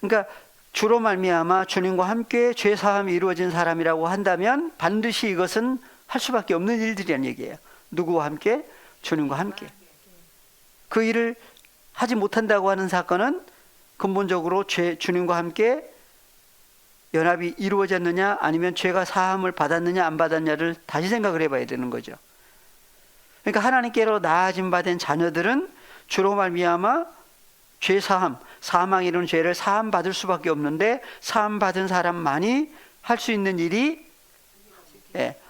그러니까 주로 말미암아 주님과 함께 죄 사함이 이루어진 사람이라고 한다면 반드시 이것은 할 수밖에 없는 일들이라는 얘기예요. 누구와 함께? 주님과 함께. 그 일을 하지 못한다고 하는 사건은 근본적으로 주님과 함께 연합이 이루어졌느냐 아니면 죄가 사함을 받았느냐 안 받았느냐를 다시 생각을 해봐야 되는 거죠. 그러니까 하나님께로 나아짐 받은 자녀들은 주로 말미암아 죄 사함, 사망 이런 죄를 사함 받을 수밖에 없는데 사함 받은 사람만이 할 수 있는 일이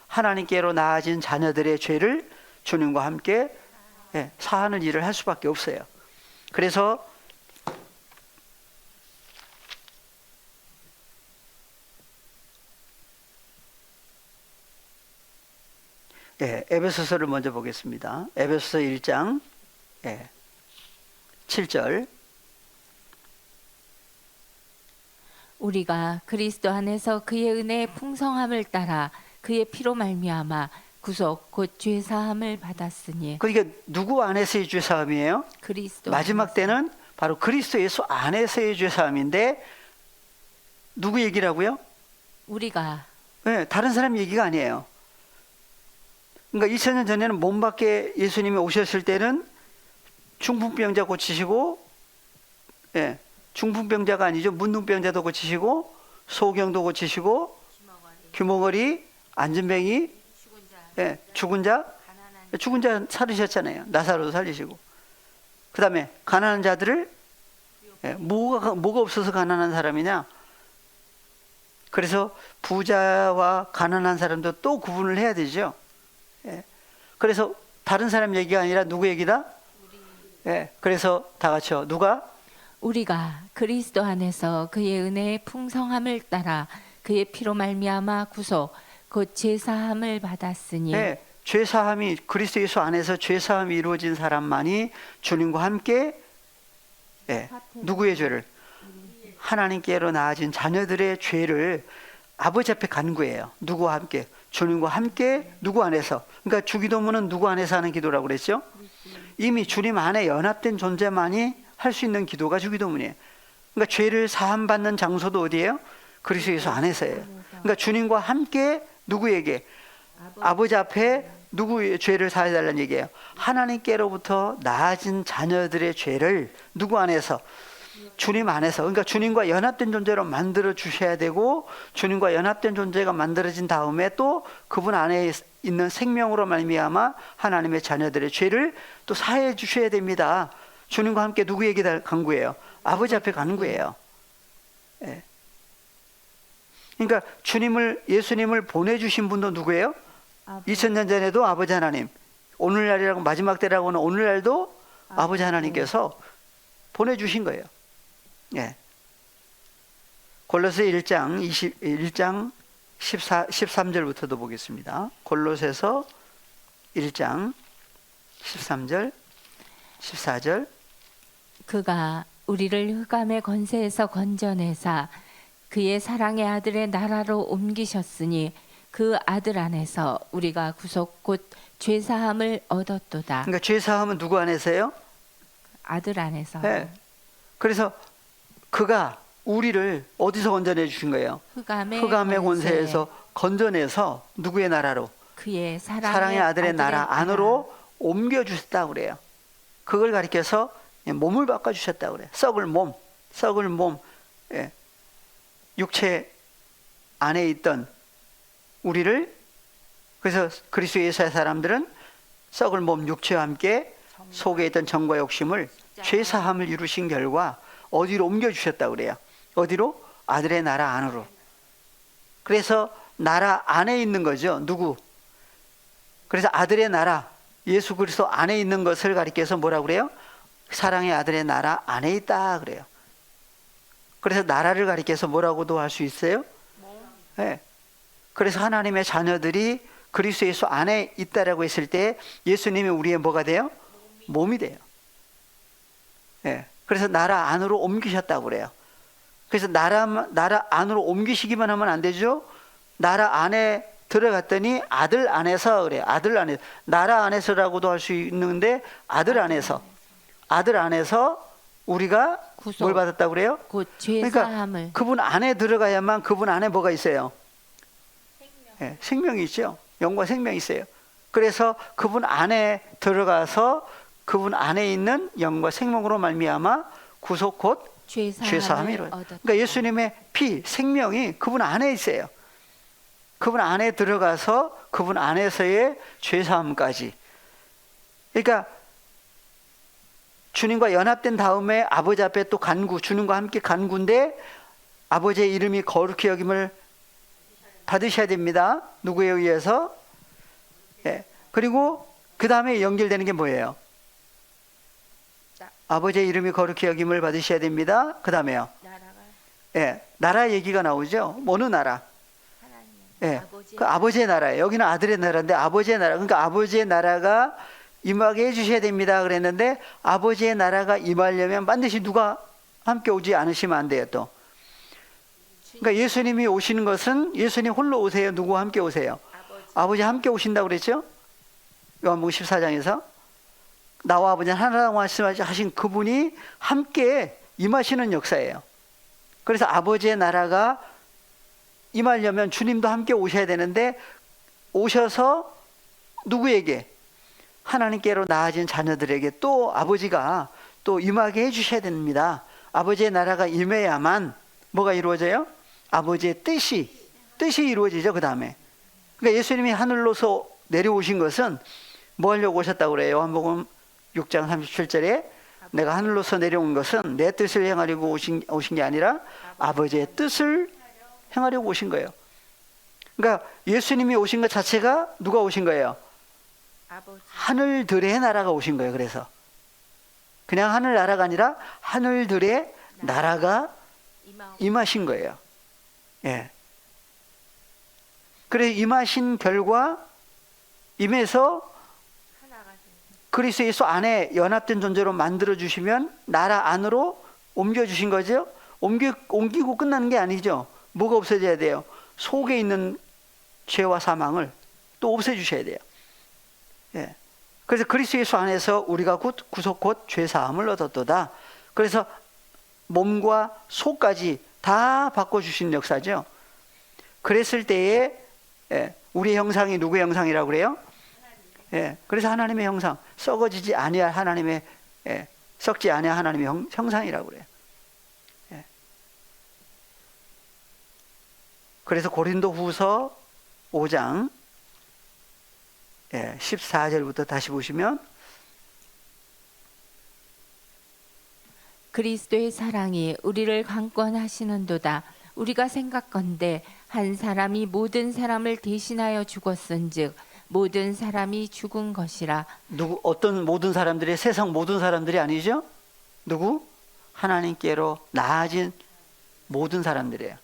하나님께로 나아진 자녀들의 죄를 주님과 함께 사하는 일을 할 수밖에 없어요. 그래서 에베소서를 먼저 보겠습니다. 에베소서 1장 7절 우리가 그리스도 안에서 그의 은혜의 풍성함을 따라 그의 피로 말미암아 구속 곧 죄 사함을 받았으니. 그러니까 누구 안에서의 죄 사함이에요? 그리스도 마지막 안에서. 때는 바로 그리스도 예수 안에서의 죄 사함인데 누구 얘기라고요? 우리가. 다른 사람 얘기가 아니에요. 그러니까 2000년 전에는 몸 밖에 예수님이 오셨을 때는 중풍병자 고치시고 중풍병자가 아니죠. 문둥병자도 고치시고 소경도 고치시고 귀머거리, 안진뱅이, 죽은 자 살리셨잖아요. 나사로도 살리시고. 그 다음에 가난한 자들을 뭐가 없어서 가난한 사람이냐? 그래서 부자와 가난한 사람도 또 구분을 해야 되죠. 예. 그래서 다른 사람 얘기가 아니라 누구 얘기다? 예. 그래서 다 같이요. 누가? 우리가 그리스도 안에서 그의 은혜의 풍성함을 따라 그의 피로 말미암아 구속 곧 제사함을 받았으니 예. 죄사함이 그리스도 예수 안에서 죄사함이 이루어진 사람만이 주님과 함께 예. 누구의 죄를? 하나님께로 나아진 자녀들의 죄를 아버지 앞에 간구해요. 누구와 함께? 주님과 함께 누구 안에서? 그러니까 주기도문은 누구 안에서 하는 기도라고 그랬죠? 이미 주님 안에 연합된 존재만이 할 수 있는 기도가 주기도문이에요. 그러니까 죄를 사함 받는 장소도 어디예요? 그리스도 예수 안에서예요. 그러니까 주님과 함께 누구에게? 아버지 앞에 누구의 죄를 사해달라는 얘기예요. 하나님께로부터 나아진 자녀들의 죄를 누구 안에서? 주님 안에서. 그러니까 주님과 연합된 존재로 만들어 주셔야 되고, 주님과 연합된 존재가 만들어진 다음에 또 그분 안에 있는 생명으로 말미암아 하나님의 자녀들의 죄를 또 사해 주셔야 됩니다. 주님과 함께 누구에게 간구해요? 아버지 앞에 간구해요. 예. 그러니까 예수님을 보내주신 분도 누구예요? 2000년 전에도 아버지 하나님, 오늘날이라고 마지막 때라고는 오늘날도 아버지 하나님께서 보내주신 거예요. 예. 골로새 1장 13절부터도 보겠습니다. 골로새서 1장 13절 14절. 그가 우리를 흑암의 권세에서 건져내사 그의 사랑의 아들의 나라로 옮기셨으니 그 아들 안에서 우리가 구속 곧 죄사함을 얻었도다. 그러니까 죄사함은 누구 안에서요? 아들 안에서. 네. 그래서 그가 우리를 어디서 건져내 주신 거예요? 흑암의 권세에서 건져내서 누구의 나라로? 그의 사랑의 아들의 나라 안으로 옮겨 주셨다고 그래요. 그걸 가리켜서 몸을 바꿔 주셨다고 그래요. 썩을 몸, 예. 육체 안에 있던 우리를, 그래서 그리스도 예수의 사람들은 썩을 몸 육체와 함께 속에 있던 정과 욕심을 죄사함을 이루신 결과 어디로 옮겨주셨다고 그래요? 어디로? 아들의 나라 안으로. 그래서 나라 안에 있는 거죠. 누구? 그래서 아들의 나라, 예수 그리스도 안에 있는 것을 가리켜서 뭐라고 그래요? 사랑의 아들의 나라 안에 있다 그래요. 그래서 나라를 가리켜서 뭐라고도 할 수 있어요? 네. 그래서 하나님의 자녀들이 그리스도 예수 안에 있다라고 했을 때 예수님이 우리의 뭐가 돼요? 몸이 돼요. 네. 그래서 나라 안으로 옮기셨다고 그래요. 그래서 나라 안으로 옮기시기만 하면 안 되죠. 나라 안에 들어갔더니 아들 안에서 그래요. 아들 안에, 나라 안에서라고도 할 수 있는데 아들 안에서 우리가 구속, 뭘 받았다고 그래요? 곧 죄사함을. 그러니까 그분 안에 들어가야만 그분 안에 뭐가 있어요? 네, 생명이 있죠. 영과 생명이 있어요. 그래서 그분 안에 들어가서 그분 안에 있는 영과 생명으로 말미암아 구속 곧 죄사함이 이루어져요. 그러니까 예수님의 피, 생명이 그분 안에 있어요. 그분 안에 들어가서 그분 안에서의 죄사함까지. 그러니까 주님과 연합된 다음에 아버지 앞에 또 간구, 주님과 함께 간구인데 아버지의 이름이 거룩히 여김을 받으셔야 됩니다. 누구에 의해서? 예. 그리고 그 다음에 연결되는 게 뭐예요? 아버지의 이름이 거룩히 여김을 받으셔야 됩니다. 그 다음에요. 예. 나라 얘기가 나오죠. 어느 나라? 예. 그 아버지의 나라예요. 여기는 아들의 나라인데 아버지의 나라. 그러니까 아버지의 나라가 임하게 해주셔야 됩니다 그랬는데 아버지의 나라가 임하려면 반드시 누가 함께 오지 않으시면 안 돼요. 또 그러니까 예수님이 오시는 것은 예수님 홀로 오세요? 누구와 함께 오세요? 아버지 함께 오신다고 그랬죠? 요한복음 14장에서 나와 아버지는 하나라고 말씀하신 그분이 함께 임하시는 역사예요. 그래서 아버지의 나라가 임하려면 주님도 함께 오셔야 되는데 오셔서 누구에게? 하나님께로 나아진 자녀들에게 또 아버지가 또 임하게 해주셔야 됩니다. 아버지의 나라가 임해야만 뭐가 이루어져요? 아버지의 뜻이 이루어지죠. 그 다음에 그러니까 예수님이 하늘로서 내려오신 것은 뭐 하려고 오셨다고 그래요? 요한복음 6장 37절에 내가 하늘로서 내려온 것은 내 뜻을 행하려고 오신 게 아니라 아버지의 뜻을 행하려고 오신 거예요. 그러니까 예수님이 오신 것 자체가 누가 오신 거예요? 하늘들의 나라가 오신 거예요. 그래서 그냥 하늘나라가 아니라 하늘들의 나라가 임하신 거예요. 예. 그래서 임하신 결과 임해서 그리스도 예수 안에 연합된 존재로 만들어 주시면 나라 안으로 옮겨 주신 거죠. 옮기고 끝나는 게 아니죠. 뭐가 없어져야 돼요? 속에 있는 죄와 사망을 또 없애 주셔야 돼요. 예. 그래서 그리스도 예수 안에서 우리가 곧 구속 곧 죄 사함을 얻었도다. 그래서 몸과 속까지 다 바꿔 주신 역사죠. 그랬을 때에 우리의 형상이 누구의 형상이라고 그래요? 예, 그래서 하나님의 형상, 썩어지지 아니할 하나님의 썩지 아니할 하나님의 형상이라고 그래요. 예. 그래서 고린도후서 5장 14절부터 다시 보시면 그리스도의 사랑이 우리를 강권하시는도다. 우리가 생각건대 한 사람이 모든 사람을 대신하여 죽었은즉 모든 사람이 죽은 것이라. 누구 어떤 모든 사람들이 세상 모든 사람들이 아니죠? 누구? 하나님께로 나아진 모든 사람들이에요.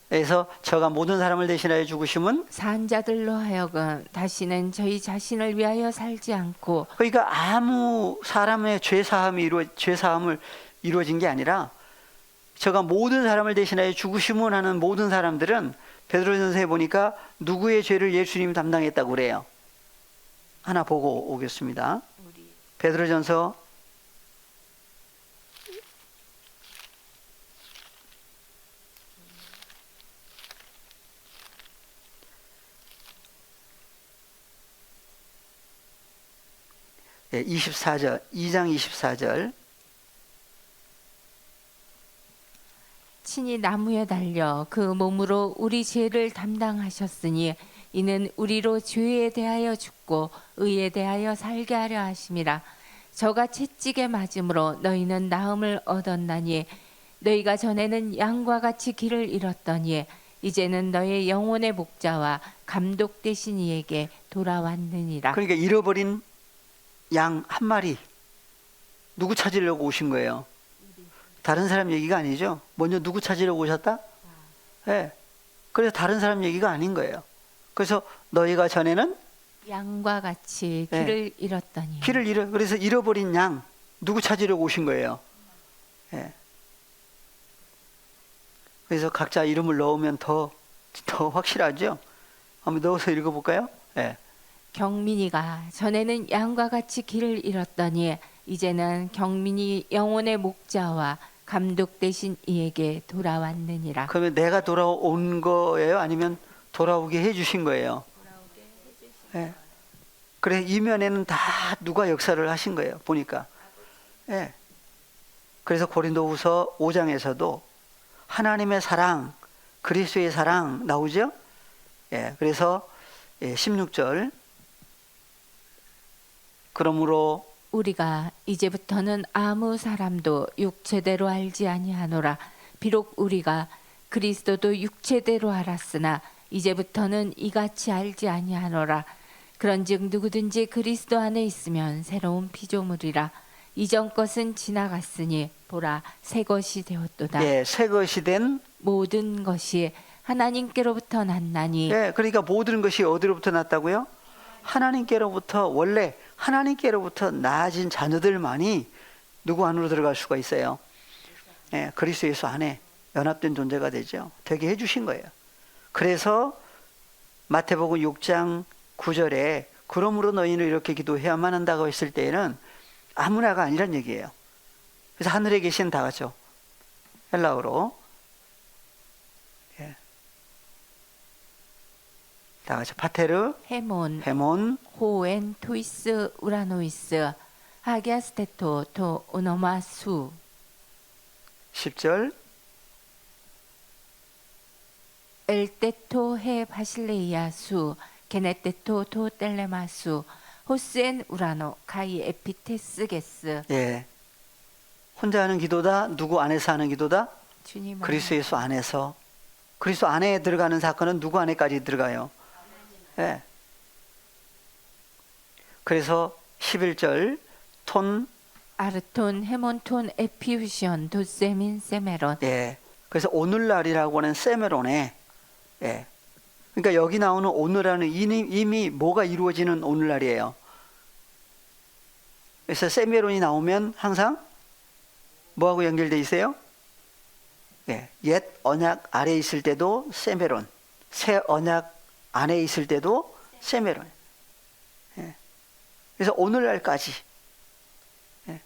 그래서 저가 모든 사람을 대신하여 죽으심은 산자들로 하여금 다시는 저희 자신을 위하여 살지 않고. 그러니까 아무 사람의 죄사함을 이루어진 게 아니라 저가 모든 사람을 대신하여 죽으심을 하는 모든 사람들은 베드로전서에 보니까 누구의 죄를 예수님이 담당했다고 그래요. 하나 보고 오겠습니다. 베드로전서 24절, 2장 24절. 친히 나무에 달려 그 몸으로 우리 죄를 담당하셨으니 이는 우리로 죄에 대하여 죽고 의에 대하여 살게 하려 하심이라. 저가 채찍에 맞음으로 너희는 나음을 얻었나니 너희가 전에는 양과 같이 길을 잃었더니 이제는 너의 영혼의 목자와 감독 되신 이에게 돌아왔느니라. 그러니까 잃어버린 양 한 마리 누구 찾으려고 오신 거예요? 다른 사람 얘기가 아니죠. 먼저 누구 찾으려고 오셨다? 네. 그래서 다른 사람 얘기가 아닌 거예요. 그래서 너희가 전에는 양과 같이 길을 잃었더니 그래서 잃어버린 양 누구 찾으려고 오신 거예요. 네. 그래서 각자 이름을 넣으면 더 확실하죠. 한번 넣어서 읽어볼까요? 네. 경민이가 전에는 양과 같이 길을 잃었더니 이제는 경민이 영혼의 목자와 감독 되신 이에게 돌아왔느니라. 그러면 내가 돌아온 거예요? 아니면 돌아오게 해주신 거예요? 네. 그래 이면에는 다 누가 역사를 하신 거예요. 보니까. 네. 그래서 고린도후서 5장에서도 하나님의 사랑, 그리스도의 사랑 나오죠? 예. 그래서 16절. 그러므로 우리가 이제부터는 아무 사람도 육체대로 알지 아니하노라. 비록 우리가 그리스도도 육체대로 알았으나 이제부터는 이같이 알지 아니하노라. 그런즉 누구든지 그리스도 안에 있으면 새로운 피조물이라. 이전 것은 지나갔으니 보라 새 것이 되었도다. 예, 새 것이 된 모든 것이 하나님께로부터 났나니. 예, 그러니까 모든 것이 어디로부터 났다고요? 하나님께로부터 원래 하나님께로부터 나아진 자녀들만이 누구 안으로 들어갈 수가 있어요. 예, 그리스도 예수 안에 연합된 존재가 되죠. 되게 해주신 거예요. 그래서 마태복음 6장 9절에 그러므로 너희는 이렇게 기도해야만 한다고 했을 때에는 아무나가 아니란 얘기예요. 그래서 하늘에 계신 다 같이요. 헬라어로 다 같이 파테르, 헤몬, 호엔, 토이스, 우라노이스, 하게아스테토, 토, 오노마수. 10절 엘테토, 헤, 바실레이아수, 게네테토, 토, 텔레마수, 호스엔, 우라노, 가이, 에피테스게스. 예, 혼자 하는 기도다. 누구 안에서 하는 기도다? 주님 그리스도 예수 안에서 그리스도 안에 들어가는 사건은 누구 안에까지 들어가요? 예. 그래서 11절 톤 아르톤, 헤몬톤, 에피우시온, 도세민, 세메론. 예. 그래서 오늘날이라고 하는 세메론에 예. 그러니까 여기 나오는 오늘라는 이미 뭐가 이루어지는 오늘날이에요. 그래서 세메론이 나오면 항상 뭐하고 연결돼 있어요? 예. 옛 언약 아래에 있을 때도 세메론, 새 언약 안에 있을 때도 세메론. 예. 그래서 오늘날까지. 예.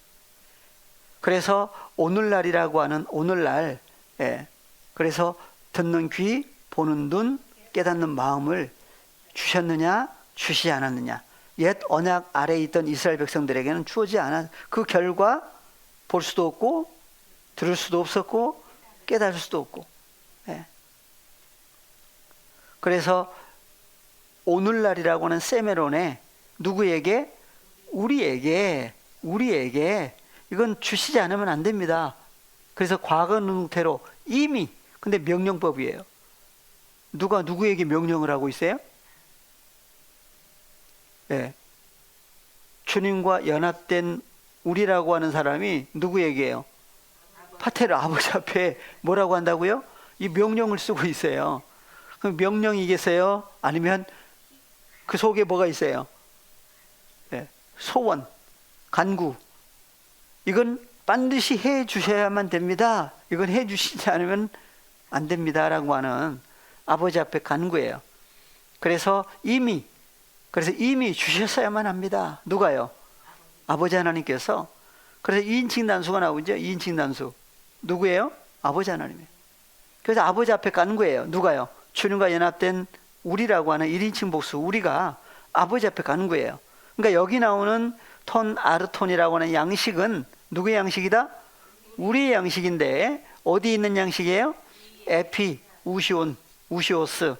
그래서 오늘날이라고 하는 오늘날, 예. 그래서 듣는 귀, 보는 눈, 깨닫는 마음을 주셨느냐, 주시지 않았느냐. 옛 언약 아래에 있던 이스라엘 백성들에게는 주어지지 않았. 그 결과 볼 수도 없고, 들을 수도 없었고, 깨달을 수도 없고. 예. 그래서 오늘날이라고 하는 세메론에 누구에게? 우리에게 이건 주시지 않으면 안 됩니다. 그래서 과거 능태로 이미, 근데 명령법이에요. 누가 누구에게 명령을 하고 있어요? 예. 주님과 연합된 우리라고 하는 사람이 누구에게요? 파테르 아버지 앞에 뭐라고 한다고요? 이 명령을 쓰고 있어요. 그럼 명령이겠어요? 아니면 그 속에 뭐가 있어요? 예. 소원, 간구. 이건 반드시 해 주셔야만 됩니다. 이건 해 주시지 않으면 안 됩니다라고 하는 아버지 앞에 간구예요. 그래서 이미 주셨어야만 합니다. 누가요? 아버지 하나님께서. 그래서 2인칭 단수가 나오죠. 2인칭 단수. 누구예요? 아버지 하나님이에요. 그래서 아버지 앞에 간구예요. 누가요? 주님과 연합된 우리라고 하는 1인칭 복수, 우리가 아버지 앞에 간구예요. 그러니까 여기 나오는 톤 아르톤이라고 하는 양식은 누구의 양식이다? 우리의 양식인데 어디 있는 양식이에요? 에피, 우시온, 우시오스,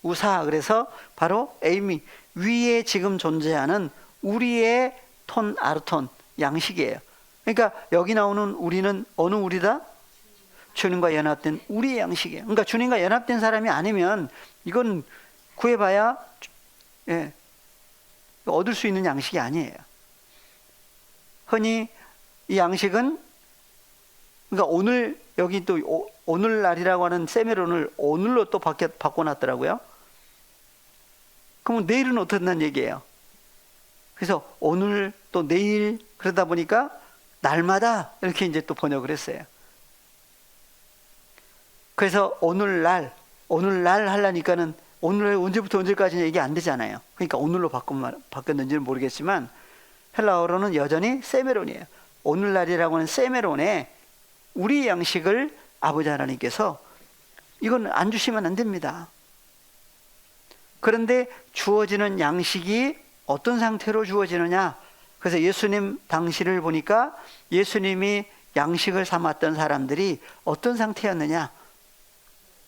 우사. 그래서 바로 에이미, 위에 지금 존재하는 우리의 톤 아르톤 양식이에요. 그러니까 여기 나오는 우리는 어느 우리다? 주님과 연합된 우리의 양식이에요. 그러니까 주님과 연합된 사람이 아니면 이건 구해봐야 예, 얻을 수 있는 양식이 아니에요. 흔히 이 양식은 그러니까 오늘 여기 또 오늘날이라고 하는 세메론을 오늘로 또 바꿔놨더라고요. 그러면 내일은 어떻다는 얘기예요? 그래서 오늘 또 내일 그러다 보니까 날마다 이렇게 이제 또 번역을 했어요. 그래서 오늘날 하려니까는 오늘 언제부터 언제까지는 얘기 안 되잖아요. 그러니까 오늘로 바꿨는지는 모르겠지만 헬라어로는 여전히 세메론이에요. 오늘날이라고 하는 세메론에 우리 양식을 아버지 하나님께서 이건 안 주시면 안 됩니다. 그런데 주어지는 양식이 어떤 상태로 주어지느냐? 그래서 예수님 당시를 보니까 예수님이 양식을 삼았던 사람들이 어떤 상태였느냐?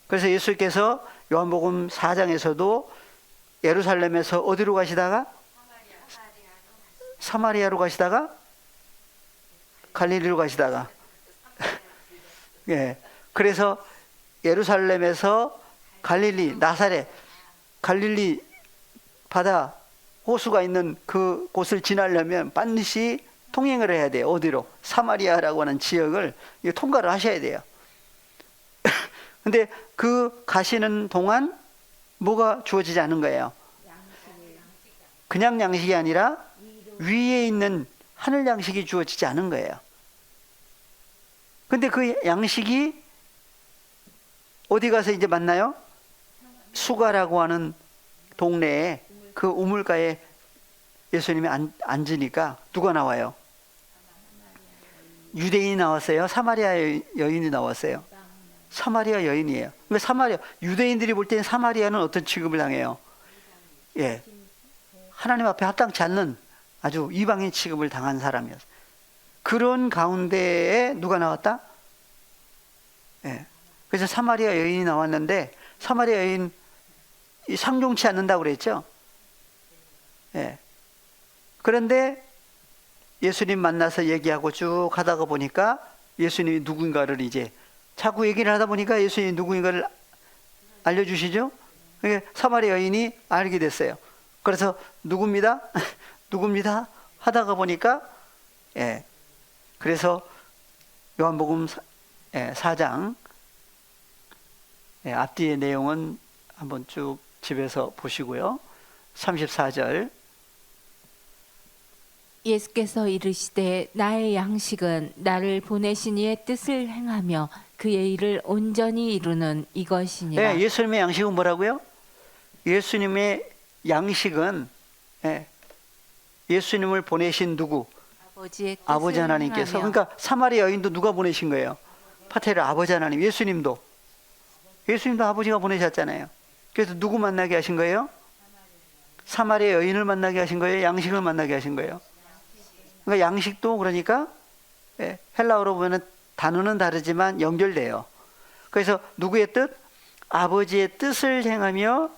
그래서 예수께서 요한복음 4장에서도 예루살렘에서 어디로 가시다가? 사마리아로 가시다가? 갈릴리로 가시다가? 예. 그래서 예루살렘에서 갈릴리, 나사렛, 갈릴리 바다 호수가 있는 그 곳을 지나려면 반드시 통행을 해야 돼요. 어디로? 사마리아라고 하는 지역을 통과를 하셔야 돼요. 근데 그 가시는 동안 뭐가 주어지지 않은 거예요? 그냥 양식이 아니라 위에 있는 하늘 양식이 주어지지 않은 거예요. 근데 그 양식이 어디 가서 이제 만나요? 수가라고 하는 동네에 그 우물가에 예수님이 앉으니까 누가 나와요? 유대인이 나왔어요? 사마리아 여인이 나왔어요? 사마리아 여인이에요. 그러니까 유대인들이 볼 때는 사마리아는 어떤 취급을 당해요? 예, 하나님 앞에 합당치 않는 아주 이방인 취급을 당한 사람이었어요. 그런 가운데에 누가 나왔다? 예. 그래서 사마리아 여인이 나왔는데 사마리아 여인 상종치 않는다고 그랬죠? 예. 그런데 예수님 만나서 얘기하고 쭉 하다가 보니까 예수님이 누군가를 이제 자꾸 얘기를 하다 보니까 예수님이 누군가를 알려주시죠? 사마리아 여인이 알게 됐어요. 그래서 누굽니다? 누굽니다? 하다가 보니까 그래서 요한복음 4장 앞뒤의 내용은 한번 쭉 집에서 보시고요. 34절 예수께서 이르시되 나의 양식은 나를 보내신 이의 뜻을 행하며 그의 일을 온전히 이루는 이것이니라. 예수님의 양식은 뭐라고요? 예수님의 양식은 예수님을 보내신 누구? 아버지 하나님께서. 그러니까 사마리아 여인도 누가 보내신 거예요? 파테르 아버지 하나님. 예수님도 아버지가 보내셨잖아요. 그래서 누구 만나게 하신 거예요? 사마리아 여인을 만나게 하신 거예요? 양식을 만나게 하신 거예요? 그러니까 양식도 그러니까 헬라어로 보면 단어는 다르지만 연결돼요. 그래서 누구의 뜻? 아버지의 뜻을 행하며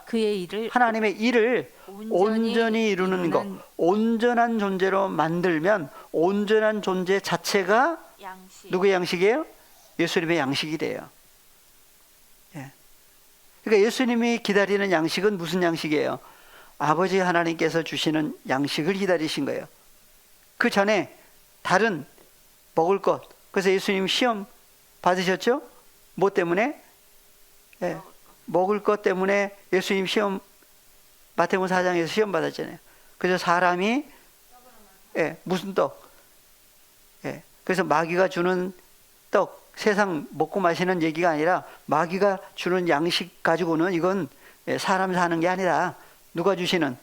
그의 일을 하나님의 일을 온전히 이루는 것. 온전한 존재로 만들면 온전한 존재 자체가 양식. 누구의 양식이에요? 예수님의 양식이 돼요. 그러니까 예수님이 기다리는 양식은 무슨 양식이에요? 아버지 하나님께서 주시는 양식을 기다리신 거예요. 그 전에 다른 먹을 것. 그래서 예수님 시험 받으셨죠? 뭐 때문에? 먹을 것 때문에 예수님 시험 마태복음 4장에서 시험 받았잖아요. 그래서 사람이 무슨 떡? 그래서 마귀가 주는 떡, 세상 먹고 마시는 얘기가 아니라 마귀가 주는 양식 가지고는 이건 사람 사는 게 아니라 누가 주시는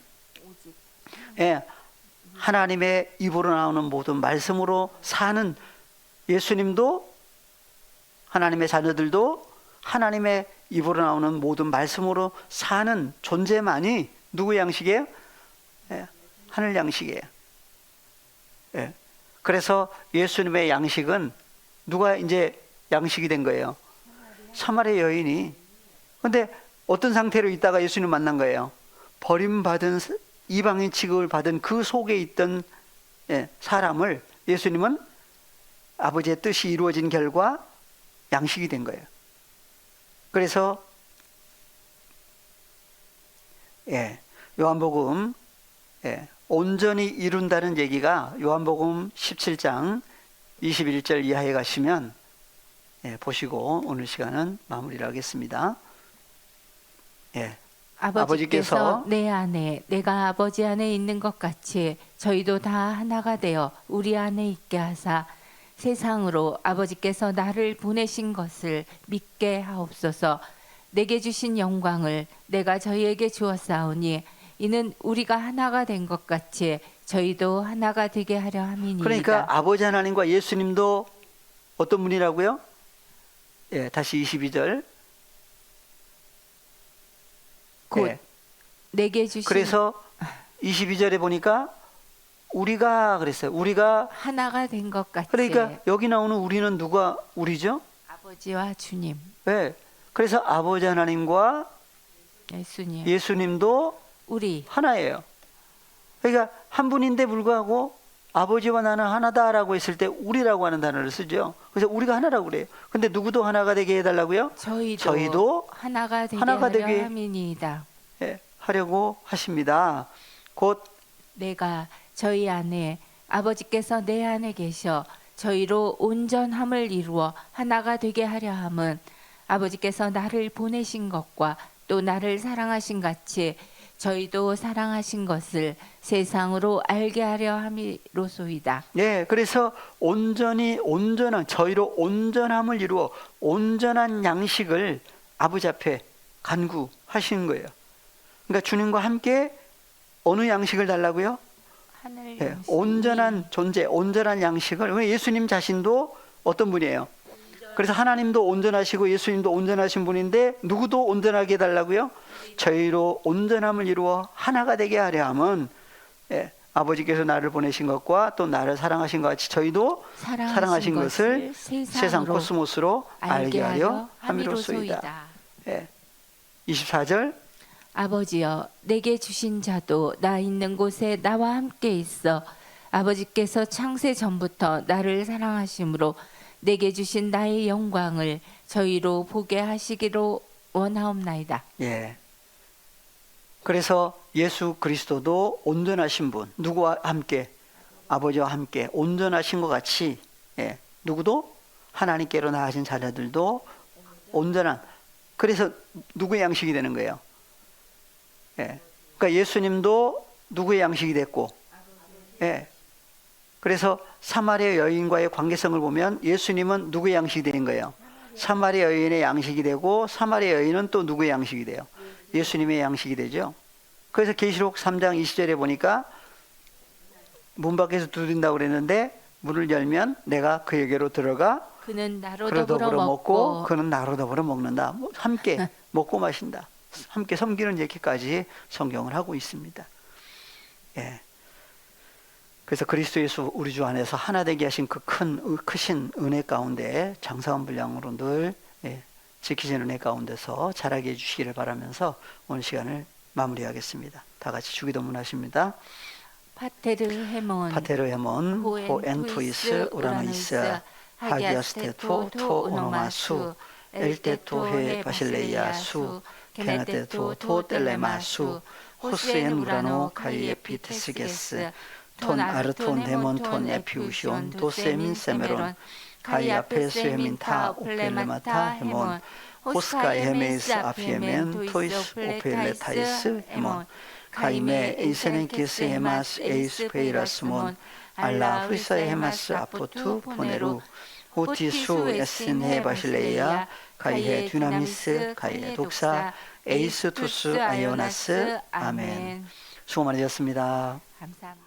하나님의 입으로 나오는 모든 말씀으로 사는 예수님도 하나님의 자녀들도 하나님의 입으로 나오는 모든 말씀으로 사는 존재만이 누구의 양식이에요? 하늘 양식이에요. 그래서 예수님의 양식은 누가 이제 양식이 된 거예요? 사마리아 여인이. 근데 어떤 상태로 있다가 예수님 만난 거예요? 버림받은 이방인 취급을 받은 그 속에 있던 사람을 예수님은 아버지의 뜻이 이루어진 결과 양식이 된 거예요. 그래서 요한복음 온전히 이룬다는 얘기가 요한복음 17장 21절 이하에 가시면 보시고 오늘 시간은 마무리를 하겠습니다. 아버지께서 내 안에 내가 아버지 안에 있는 것 같이 저희도 다 하나가 되어 우리 안에 있게 하사 세상으로 아버지께서 나를 보내신 것을 믿게 하옵소서. 내게 주신 영광을 내가 저희에게 주었사오니 이는 우리가 하나가 된 것 같이 저희도 하나가 되게 하려 함이니이다. 그러니까 아버지 하나님과 예수님도 어떤 분이라고요? 다시 22절. 곧 내게 주신. 그래서 22절에 보니까 우리가 그랬어요. 우리가 하나가 된 것 같이. 그러니까 여기 나오는 우리는 누가 우리죠? 아버지와 주님. 그래서 아버지 하나님과 예수님도 우리 하나예요. 그러니까 한 분인데 불구하고 아버지와 나는 하나다라고 했을 때 우리라고 하는 단어를 쓰죠. 그래서 우리가 하나라고 그래요. 근데 누구도 하나가 되게 해달라고요? 저희도 하나가 되게 함이니이다. 하려고 하십니다. 곧 내가 저희 안에 아버지께서 내 안에 계셔 저희로 온전함을 이루어 하나가 되게 하려 함은 아버지께서 나를 보내신 것과 또 나를 사랑하신 같이 저희도 사랑하신 것을 세상으로 알게 하려 함이로소이다. 그래서 온전한 저희로 온전함을 이루어 온전한 양식을 아버지 앞에 간구하시는 거예요. 그러니까 주님과 함께 어느 양식을 달라고요? 하늘 양식. 온전한 존재, 온전한 양식을. 예수님 자신도 어떤 분이에요? 그래서 하나님도 온전하시고 예수님도 온전하신 분인데 누구도 온전하게 해달라고요? 저희로 온전함을 이루어 하나가 되게 하려 함은 아버지께서 나를 보내신 것과 또 나를 사랑하신 것 같이 저희도 사랑하신 것을 세상 코스모스로 알게 하려 함이로소이다. 24절. 아버지여 내게 주신 자도 나 있는 곳에 나와 함께 있어 아버지께서 창세 전부터 나를 사랑하심으로 내게 주신 나의 영광을 저희로 보게 하시기로 원하옵나이다. 예. 그래서 예수 그리스도도 온전하신 분, 누구와 함께? 아버지와 함께 온전하신 것 같이, 예. 누구도 하나님께로 나아진 자녀들도 온전한, 그래서 누구의 양식이 되는 거예요? 예. 그러니까 예수님도 누구의 양식이 됐고, 예. 그래서 사마리아 여인과의 관계성을 보면 예수님은 누구의 양식이 된 거예요? 사마리아 여인의 양식이 되고, 사마리아 여인은 또 누구의 양식이 돼요? 예수님의 양식이 되죠. 그래서 계시록 3장 20절에 보니까 문 밖에서 두드린다고 그랬는데 문을 열면 내가 그에게로 들어가 그는 나로 그로 더불어 먹고 그는 나로 더불어 먹는다. 함께 먹고 마신다. 함께 섬기는 얘기까지 성경을 하고 있습니다. 예. 그래서 그리스도 예수 우리 주 안에서 하나 되게 하신 그 크신 은혜 가운데 장사원 분량으로 늘 지키신 은혜 가운데서 자라게 해주시기를 바라면서 오늘 시간을 마무리하겠습니다. 다 같이 주기도문 하십니다. 파테르 헤몬 호엔 투이스 우라노이스 하기아스테토 토 오노마수 엘테토 헤 바실레이아수 게나테토 토 텔레마수 호스엔 우라노 카이 에피테스게스 톤 아르톤 데몬 톤 에피우시온 도세민 세메론 카이 아페스 헤민타 오펠레마타 헤몬 호스카 헤메스 아피에멘 토이스 오펠레타이스 헤몬 카이메 에이세넨키스 헤마스 에이스 페이라스몬 알라 후리사의 헤마스 아포투 포네루 호티수 에신 헤 바실레이아 카이헤 듀나미스 카이헤 독사 에이스 투스 아이오나스 아멘. 수고 많으셨습니다. 감사합니다.